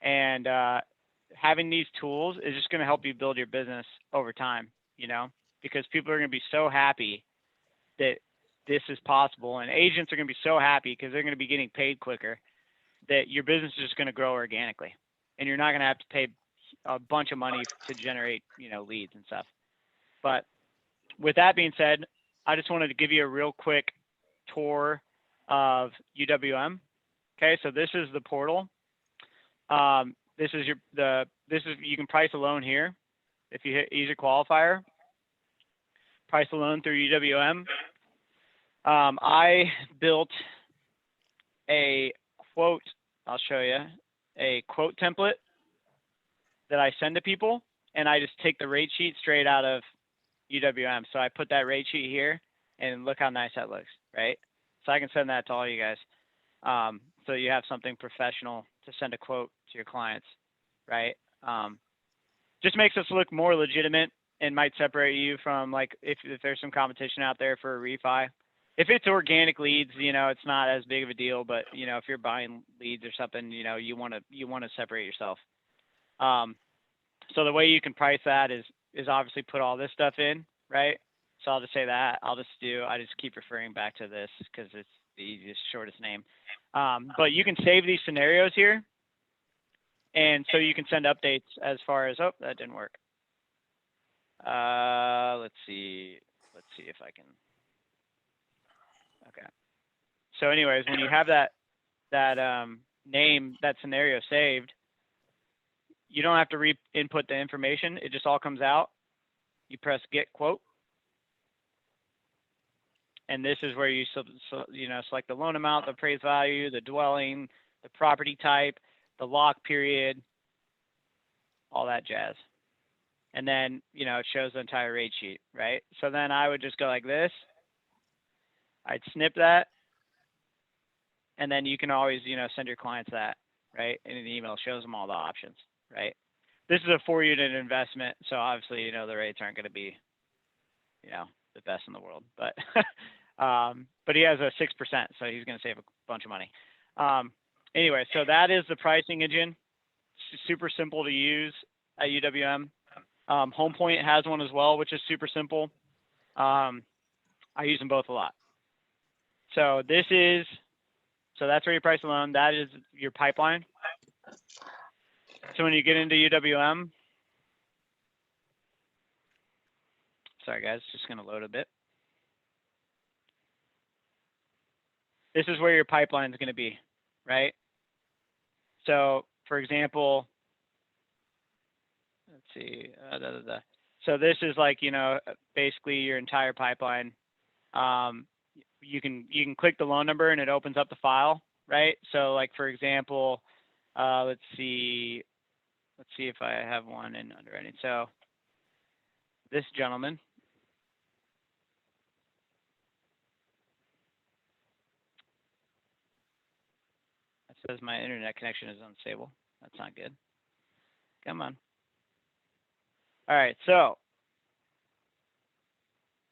Speaker 1: and having these tools is just going to help you build your business over time, you know, because people are going to be so happy that this is possible, and agents are going to be so happy because they're going to be getting paid quicker, that your business is just going to grow organically, and you're not going to have to pay a bunch of money to generate, you know, leads and stuff. But with that being said, I just wanted to give you a real quick tour of UWM. Okay, so this is the portal. You can price a loan here. If you hit easy qualifier, price a loan through UWM. I built a quote, I'll show you, a quote template that I send to people, and I just take the rate sheet straight out of UWM. So I put that rate sheet here, and look how nice that looks, right? So I can send that to all you guys. So you have something professional to send a quote to your clients, right? Just makes us look more legitimate, and might separate you from, like, if there's some competition out there for a refi. If it's organic leads, you know, it's not as big of a deal, but, you know, if you're buying leads or something, you know, you want to separate yourself. So the way you can price that is obviously put all this stuff in, right? So I'll just say that. I just keep referring back to this because it's the easiest, shortest name. But you can save these scenarios here. And so you can send updates as far as, oh, that didn't work. Let's see if I can. Okay. So anyways, when you have that name, that scenario saved, you don't have to input the information. It just all comes out. You press get quote. And this is where you select the loan amount, the appraised value, the dwelling, the property type, the lock period, all that jazz. And then, you know, it shows the entire rate sheet, right? So then I would just go like this. I'd snip that. And then you can always, you know, send your clients that, right? And an email shows them all the options, right? This is a 4-unit investment. So obviously, you know, the rates aren't going to be, you know, the best in the world, but, but he has a 6%, so he's going to save a bunch of money. Anyway, so that is the pricing engine. It's super simple to use at UWM. HomePoint has one as well, which is super simple. I use them both a lot. So that's where you price a loan. That is your pipeline. So when you get into UWM, sorry guys, just going to load a bit. this is where your pipeline is going to be, right? So for example, let's see, so this is like, you know, basically your entire pipeline. You can click the loan number and it opens up the file, right? So like, for example, let's see if I have one in underwriting. So this gentleman, it says my internet connection is unstable. That's not good. Come on. All right, so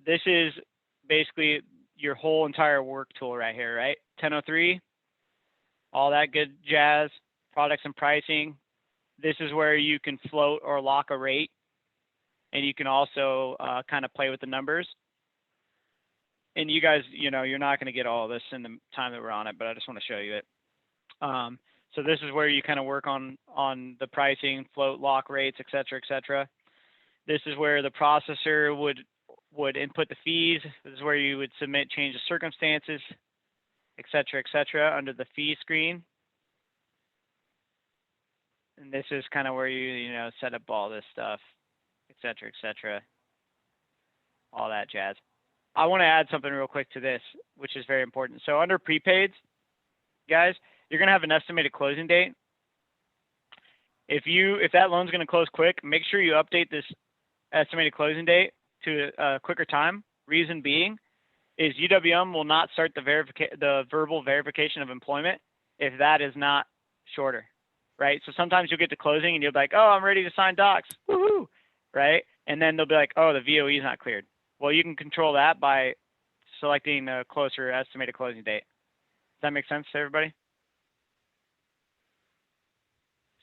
Speaker 1: this is basically your whole entire work tool right here, right? 1003, all that good jazz, products and pricing. This is where you can float or lock a rate, and you can also kind of play with the numbers. And you guys, you know, you're not going to get all of this in the time that we're on it, but I just want to show you it. So this is where you kind of work on the pricing, float, lock rates, et cetera, et cetera. This is where the processor would input the fees. This is where you would submit change of circumstances, et cetera, under the fee screen. And this is kind of where you know, set up all this stuff, et cetera, all that jazz. I want to add something real quick to this, which is very important. So under prepaids, guys, you're going to have an estimated closing date. If that loan's going to close quick, make sure you update this estimated closing date to a quicker time. Reason being is UWM will not start the verbal verification of employment if that is not shorter, right? So sometimes you'll get to closing and you'll be like, oh, I'm ready to sign docs, woohoo, right? And then they'll be like, oh, the VOE is not cleared. Well, you can control that by selecting a closer estimated closing date. Does that make sense to everybody?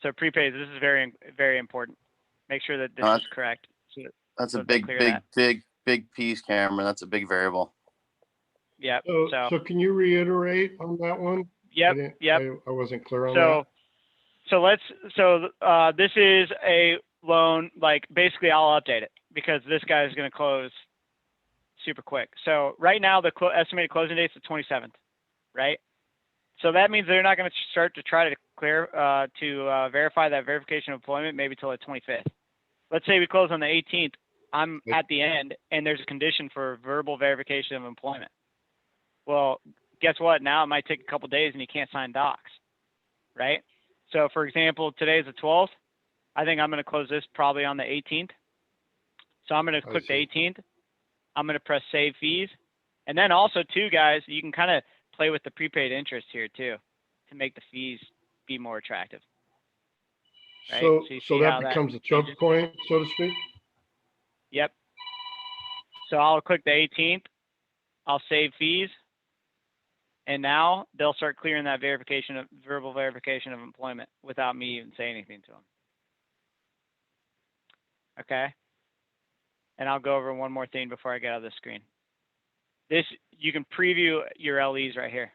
Speaker 1: So prepays, this is very, very important. Make sure that this is correct.
Speaker 3: That's a big piece, Cameron. That's a big variable.
Speaker 1: Yeah.
Speaker 6: So can you reiterate on that one?
Speaker 1: Yep.
Speaker 6: I wasn't clear on that.
Speaker 1: So this is a loan, like basically I'll update it because this guy is going to close super quick. So right now the estimated closing date is the 27th, right? So that means they're not going to start to try to clear verify that verification of employment maybe till the 25th. Let's say we close on the 18th. I'm at the end, and there's a condition for verbal verification of employment. Well, guess what? Now it might take a couple days, and you can't sign docs, right? So, for example, today is the 12th. I think I'm going to close this probably on the 18th. So I'm going to click the 18th. I'm going to press Save Fees. And then also, too, guys, you can kind of play with the prepaid interest here, too, to make the fees be more attractive. Right?
Speaker 6: So that becomes a choke point, so to speak?
Speaker 1: Yep. So I'll click the 18th. I'll save fees. And now they'll start clearing that verbal verification of employment without me even saying anything to them. Okay. And I'll go over one more thing before I get out of the screen. You can preview your LEs right here,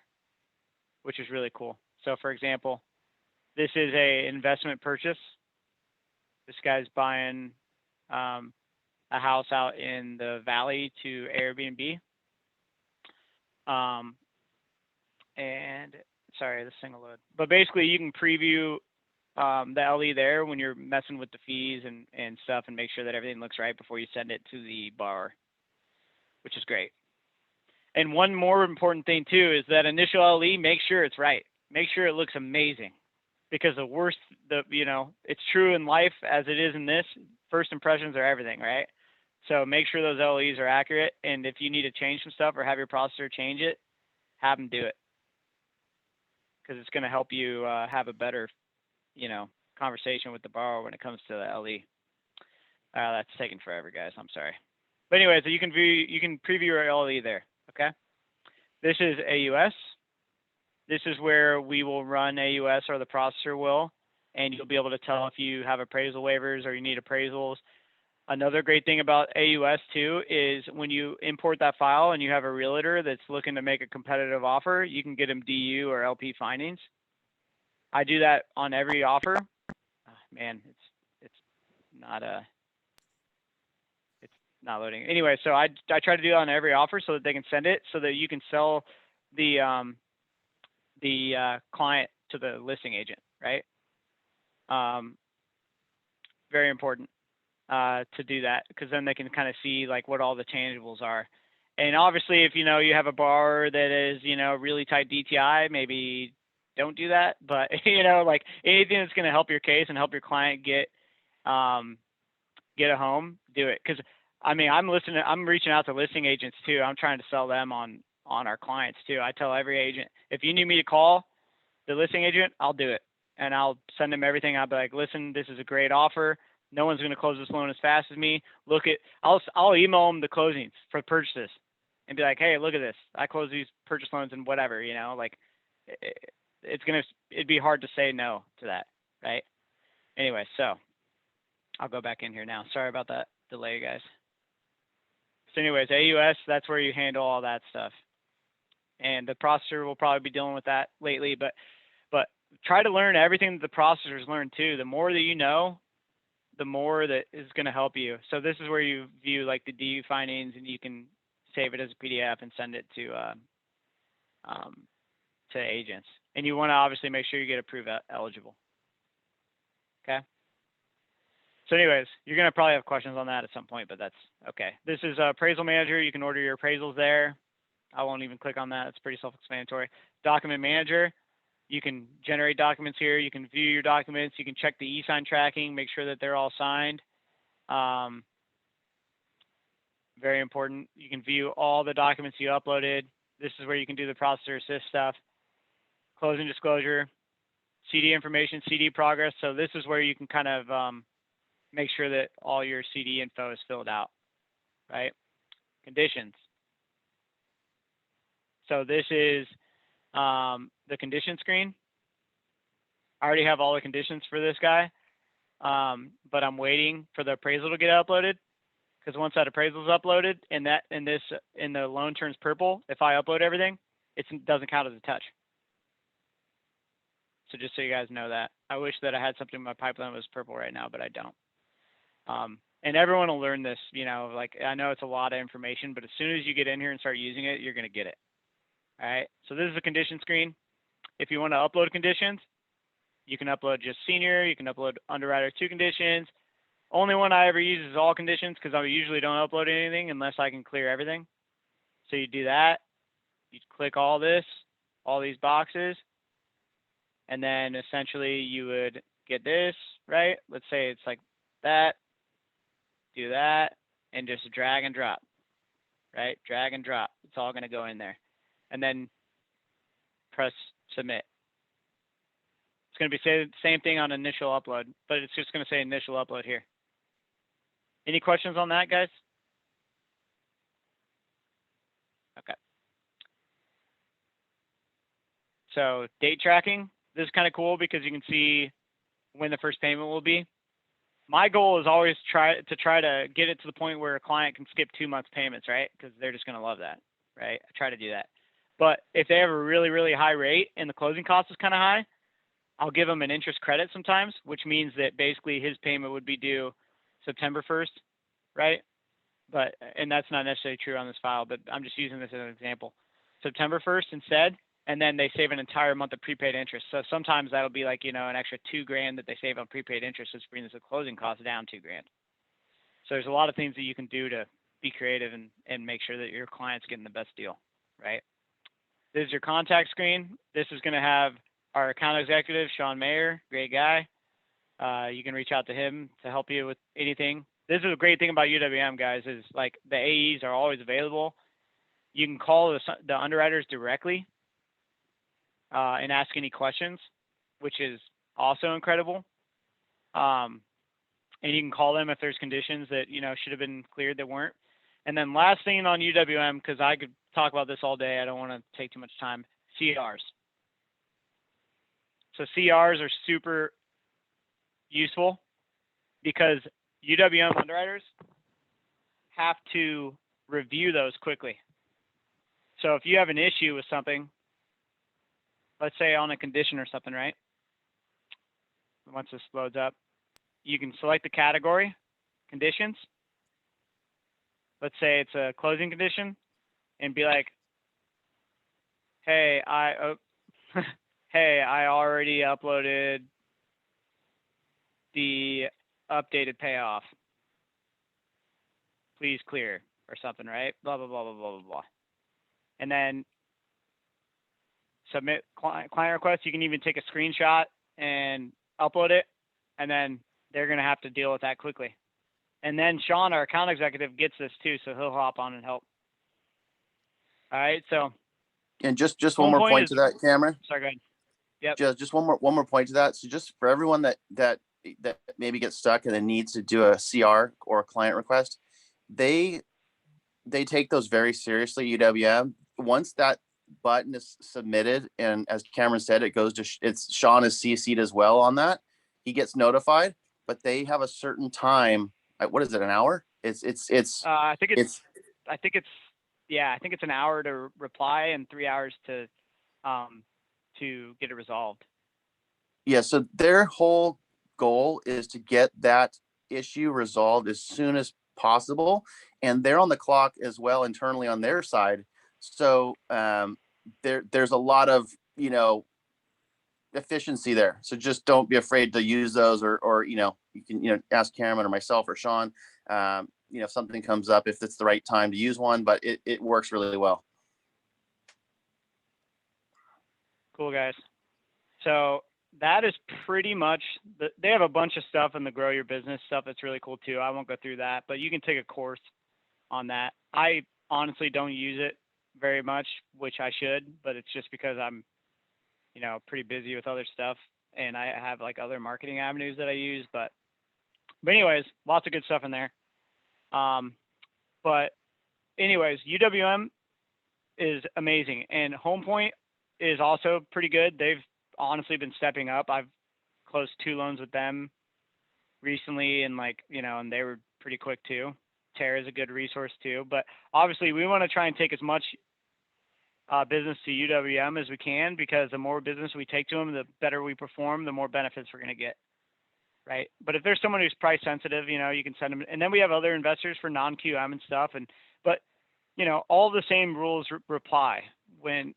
Speaker 1: which is really cool. So for example, this is a investment purchase. This guy's buying a house out in the valley to Airbnb. And sorry, this thing will load. But basically, you can preview the LE there when you're messing with the fees and stuff, and make sure that everything looks right before you send it to the borrower, which is great. And one more important thing too is that initial LE, make sure it's right. Make sure it looks amazing, because it's true in life as it is in this. First impressions are everything, right? So make sure those LEs are accurate. And if you need to change some stuff or have your processor change it, have them do it, because it's going to help you have a better, conversation with the borrower when it comes to the LE. That's taking forever, guys. I'm sorry. But anyway, so you can preview your LE there. Okay. This is AUS. This is where we will run AUS, or the processor will, and you'll be able to tell if you have appraisal waivers or you need appraisals. Another great thing about AUS too is when you import that file and you have a realtor that's looking to make a competitive offer, you can get them DU or LP findings. I do that on every offer. Man, it's not loading. Anyway, so I try to do it on every offer so that they can send it, so that you can sell the the client to the listing agent, right? Very important to do that, because then they can kind of see like what all the tangibles are. And obviously, if you know you have a borrower that is, you know, really tight DTI, maybe don't do that. But you know, like anything that's going to help your case and help your client get a home, do it. Because I mean, I'm reaching out to listing agents too. I'm trying to sell them on our clients too. I tell every agent, if you need me to call the listing agent, I'll do it, and I'll send them everything. I'll be like, listen, this is a great offer. No one's going to close this loan as fast as me. I'll email them the closings for purchases and be like, hey, look at this. I close these purchase loans and whatever, you know, like it'd be hard to say no to that, right? Anyway, so I'll go back in here now. Sorry about that delay, guys. So anyways, AUS, that's where you handle all that stuff. And the processor will probably be dealing with that lately, but try to learn everything that the processors learn too. The more that you know, the more that is going to help you. So this is where you view like the DU findings, and you can save it as a PDF and send it to agents. And you want to obviously make sure you get approved eligible. Okay. So anyways, you're going to probably have questions on that at some point, but that's okay. This is Appraisal Manager. You can order your appraisals there. I won't even click on that. It's pretty self-explanatory. Document Manager. You can generate documents here. You can view your documents. You can check the e-sign tracking, make sure that they're all signed. Very important. You can view all the documents you uploaded. This is where you can do the processor assist stuff. Closing disclosure, CD information, CD progress. So this is where you can kind of make sure that all your CD info is filled out, right? Conditions. So this is the condition screen. I already have all the conditions for this guy, but I'm waiting for the appraisal to get uploaded, because once that appraisal is uploaded and the loan turns purple, if I upload everything, it doesn't count as a touch. So just so you guys know that. I wish that I had something in my pipeline that was purple right now, but I don't. And everyone will learn this, you know, like I know it's a lot of information, but as soon as you get in here and start using it, you're going to get it. All right. So this is a condition screen. If you want to upload conditions, you can upload just senior. You can upload underwriter 2 conditions. Only one I ever use is all conditions, because I usually don't upload anything unless I can clear everything. So you do that. You click all these boxes, and then essentially you would get this, right? Let's say it's like that. Do that, and just drag and drop, right? Drag and drop. It's all going to go in there. And then press submit. It's going to be the same thing on initial upload, but it's just going to say initial upload here. Any questions on that, guys? Okay. So date tracking, this is kind of cool because you can see when the first payment will be. My goal is always try to get it to the point where a client can skip 2 months payments, right? Because they're just going to love that, right? I try to do that. But if they have a really, really high rate and the closing cost is kind of high, I'll give them an interest credit sometimes, which means that basically his payment would be due September 1st, right? And that's not necessarily true on this file, but I'm just using this as an example. September 1st instead, and then they save an entire month of prepaid interest. So sometimes that'll be like, you know, an extra $2,000 that they save on prepaid interest, which brings the closing cost down $2,000. So there's a lot of things that you can do to be creative and make sure that your client's getting the best deal, right? This is your contact screen. This is going to have our account executive, Sean Mayer, great guy. You can reach out to him to help you with anything. This is a great thing about UWM, guys, is like the AEs are always available. You can call the underwriters directly and ask any questions, which is also incredible. And you can call them if there's conditions that, you know, should have been cleared that weren't. And then last thing on UWM, because I could talk about this all day, I don't want to take too much time, CRs. So CRs are super useful because UWM underwriters have to review those quickly. So if you have an issue with something, let's say on a condition or something, right? Once this loads up, you can select the category, conditions. Let's say it's a closing condition, and be like, hey, hey, I already uploaded the updated payoff. Please clear or something, right? Blah, blah, blah, blah, blah, blah, blah. And then submit client request. You can even take a screenshot and upload it, and then they're going to have to deal with that quickly. And then Sean, our account executive, gets this too, so he'll hop on and help. All right, so.
Speaker 3: And just one more point to that, Cameron.
Speaker 1: Sorry, go ahead. Yep.
Speaker 3: Just one more point to that. So just for everyone that maybe gets stuck and then needs to do a CR or a client request, they take those very seriously. UWM, once that button is submitted, and as Cameron said, it goes to Sean is CC'd as well on that. He gets notified, but they have a certain time. What is it? An hour? It's.
Speaker 1: I think it's an hour to reply and 3 hours to get it resolved.
Speaker 3: Yeah. So their whole goal is to get that issue resolved as soon as possible, and they're on the clock as well internally on their side. So there's a lot of efficiency there. So just don't be afraid to use those, or you can ask Cameron or myself or Sean. If something comes up, if it's the right time to use one, but it works really well.
Speaker 1: Cool, guys. So that is pretty much, they have a bunch of stuff in the Grow Your Business stuff that's really cool too. I won't go through that, but you can take a course on that. I honestly don't use it very much, which I should, but it's just because I'm, pretty busy with other stuff, and I have like other marketing avenues that I use, but anyways, lots of good stuff in there. But anyways, UWM is amazing, and HomePoint is also pretty good. They've honestly been stepping up. I've closed 2 loans with them recently, and and they were pretty quick too. Tara is a good resource too, but obviously we want to try and take as much business to UWM as we can, because the more business we take to them, the better we perform, the more benefits we're going to get. Right. But if there's someone who's price sensitive, you can send them. And then we have other investors for non-QM and stuff. But all the same rules apply when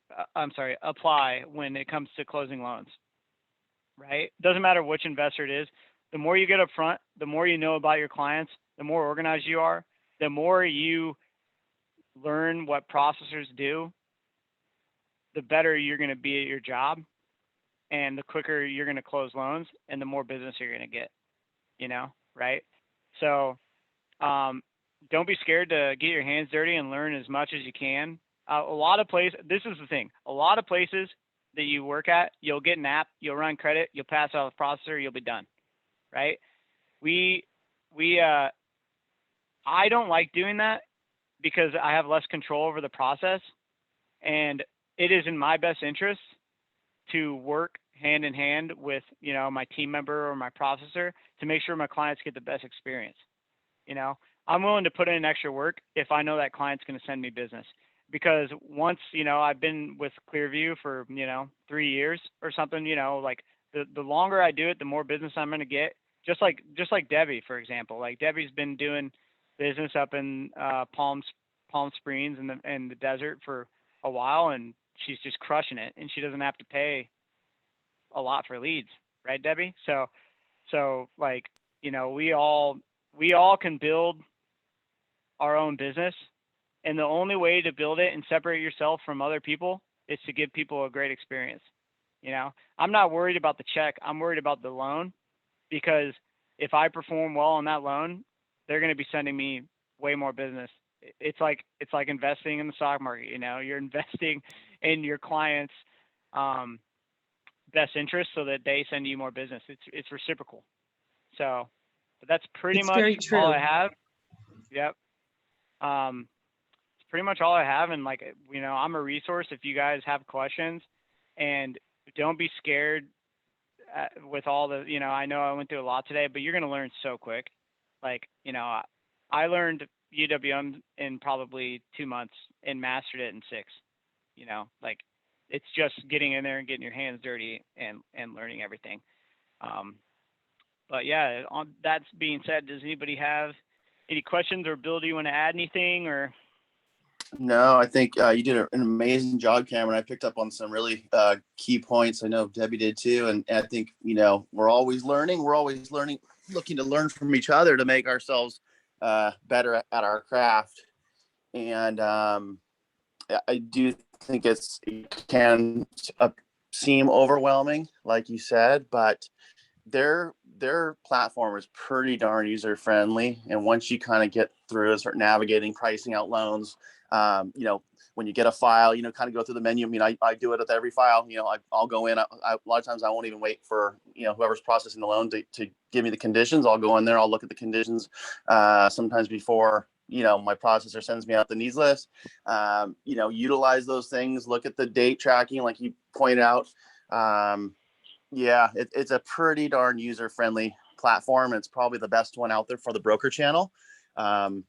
Speaker 1: it comes to closing loans. Right. Doesn't matter which investor it is. The more you get up front, the more you know about your clients, the more organized you are, the more you learn what processors do, the better you're going to be at your job, and the quicker you're going to close loans, and the more business you're going to get, right? So don't be scared to get your hands dirty and learn as much as you can. A lot of places, this is the thing, a lot of places that you work at, you'll get an app, you'll run credit, you'll pass out the processor, you'll be done, right? I don't like doing that because I have less control over the process, and it is in my best interest to work hand in hand with, my team member or my processor to make sure my clients get the best experience. I'm willing to put in extra work if I know that client's going to send me business, because once, I've been with Clearview for, 3 years or something, the longer I do it, the more business I'm going to get. Just like Debbie, for example. Like Debbie's been doing business up in Palm Springs in the desert for a while, and she's just crushing it, and she doesn't have to pay a lot for leads, right, Debbie? So we all can build our own business, and the only way to build it and separate yourself from other people is to give people a great experience. I'm not worried about the check. I'm worried about the loan, because if I perform well on that loan, they're going to be sending me way more business. It's like investing in the stock market. You're investing in your clients' best interest so that they send you more business. It's reciprocal. So, but that's pretty much all I have. Yep. It's pretty much all I have. And I'm a resource if you guys have questions, and don't be scared with all the, I know I went through a lot today, but you're going to learn so quick. I learned UWM in probably 2 months and mastered it in 6. It's just getting in there and getting your hands dirty and learning everything. But yeah, on that being said, does anybody have any questions, or Bill, do you want to add anything, or?
Speaker 3: No, I think you did an amazing job, Cameron. I picked up on some really key points. I know Debbie did too. And I think, we're always learning. We're always learning, looking to learn from each other to make ourselves better at our craft. And I do think it can seem overwhelming, like you said, but their platform is pretty darn user friendly. And once you kind of get through and start navigating pricing out loans, when you get a file, kind of go through the menu. I mean, I do it with every file. I'll go in. A lot of times I won't even wait for whoever's processing the loan to give me the conditions. I'll go in there. I'll look at the conditions sometimes before my processor sends me out the needs list. Utilize those things. Look at the date tracking, like you pointed out. It's a pretty darn user friendly platform. It's probably the best one out there for the broker channel. Home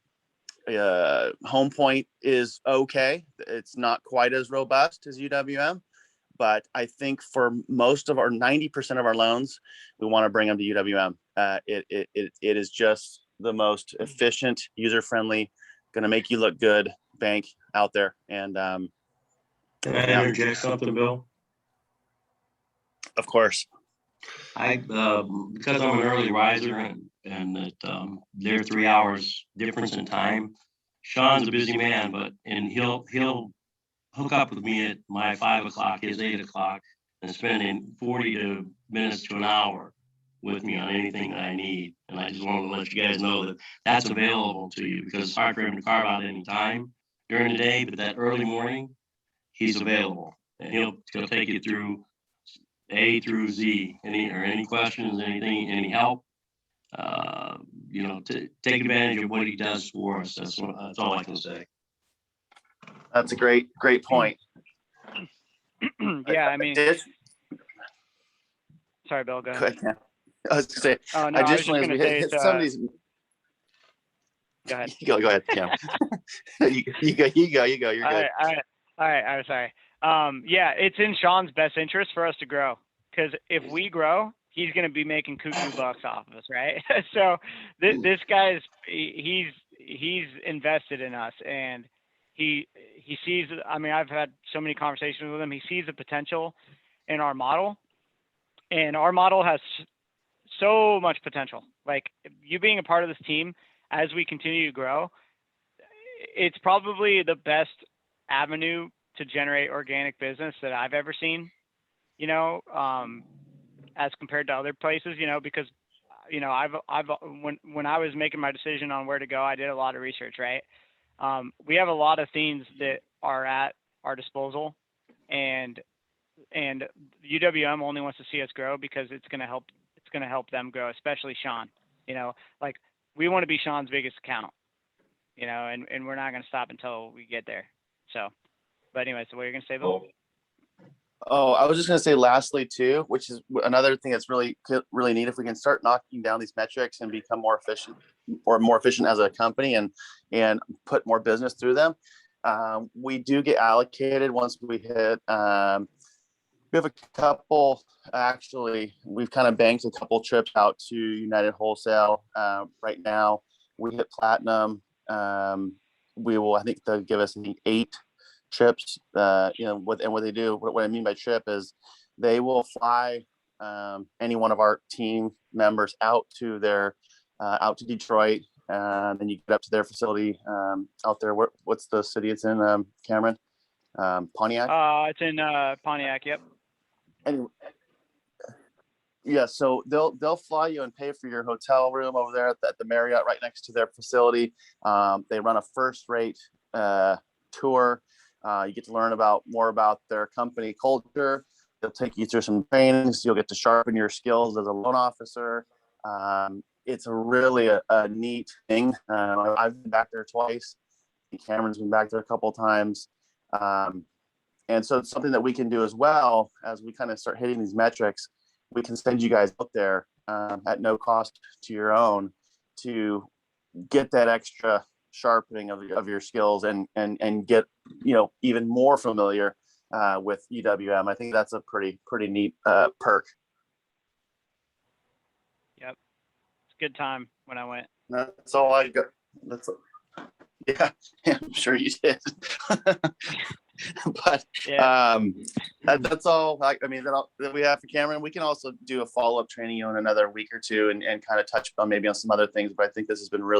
Speaker 3: Point is okay. It's not quite as robust as UWM, but I think for most of our 90% of our loans, we want to bring them to UWM. It is just the most efficient, user friendly, going to make you look good bank out there. And
Speaker 5: Can I interject something, Bill?
Speaker 3: Of course.
Speaker 5: Because I'm an early riser and that they're 3 hours difference in time. Sean's a busy man, and he'll hook up with me at my 5 o'clock, his 8 o'clock, and spending 40 minutes to an hour with me on anything that I need. And I just want to let you guys know that that's available to you, because it's hard for him to carve out any time during the day, but that early morning, he's available, and he'll take you through A through Z. Any questions, anything, any help, to take advantage of what he does for us. That's all I can say.
Speaker 3: That's a great point.
Speaker 1: Yeah, I mean, sorry, Bill, go ahead.
Speaker 3: I was going to say,
Speaker 1: Oh, no,
Speaker 3: additionally, as we hit some of these.
Speaker 1: Go ahead.
Speaker 3: Go ahead, Cam. you go. You're good.
Speaker 1: All right. I'm sorry. It's in Sean's best interest for us to grow, because if we grow, he's going to be making cuckoo bucks off of us, right? So this guy he's invested in us, and he sees. I mean, I've had so many conversations with him. He sees the potential in our model, and our model has so much potential. Like, you being a part of this team as we continue to grow, it's probably the best avenue to generate organic business that I've ever seen, as compared to other places, because, I've when I was making my decision on where to go, I did a lot of research, right? We have a lot of things that are at our disposal, and UWM only wants to see us grow because it's going to help them grow, especially Sean. Like, we want to be Sean's biggest account, and we're not going to stop until we get there. So, but anyway, so what are you going to say, Bill?
Speaker 3: Oh, I was just going to say lastly too, which is another thing that's really neat. If we can start knocking down these metrics and become more efficient as a company and put more business through them, we do get allocated once we hit. We have a couple, actually, we've kind of banked a couple trips out to United Wholesale. Right now we hit platinum. I think they'll give us 8 trips. What they do, what I mean by trip is they will fly any one of our team members out to Detroit, and then you get up to their facility out there. What's the city it's in, Cameron? Pontiac?
Speaker 1: It's in Pontiac, yep.
Speaker 3: Anyway, yeah, so they'll fly you and pay for your hotel room over there at the Marriott right next to their facility. They run a first-rate tour. You get to learn more about their company culture. They'll take you through some trainings. You'll get to sharpen your skills as a loan officer. It's really a neat thing. I've been back there twice. Cameron's been back there a couple of times. And so it's something that we can do as well as we kind of start hitting these metrics. We can send you guys up there at no cost to your own to get that extra sharpening of your skills and get even more familiar with UWM. I think that's a pretty neat perk.
Speaker 1: Yep, it's a good time when I went.
Speaker 3: That's all I got. Yeah, I'm sure you did. But
Speaker 1: Yeah.
Speaker 3: that's all. I mean, that we have for Cameron. We can also do a follow-up training in another week or two and kind of touch on maybe on some other things. But I think this has been really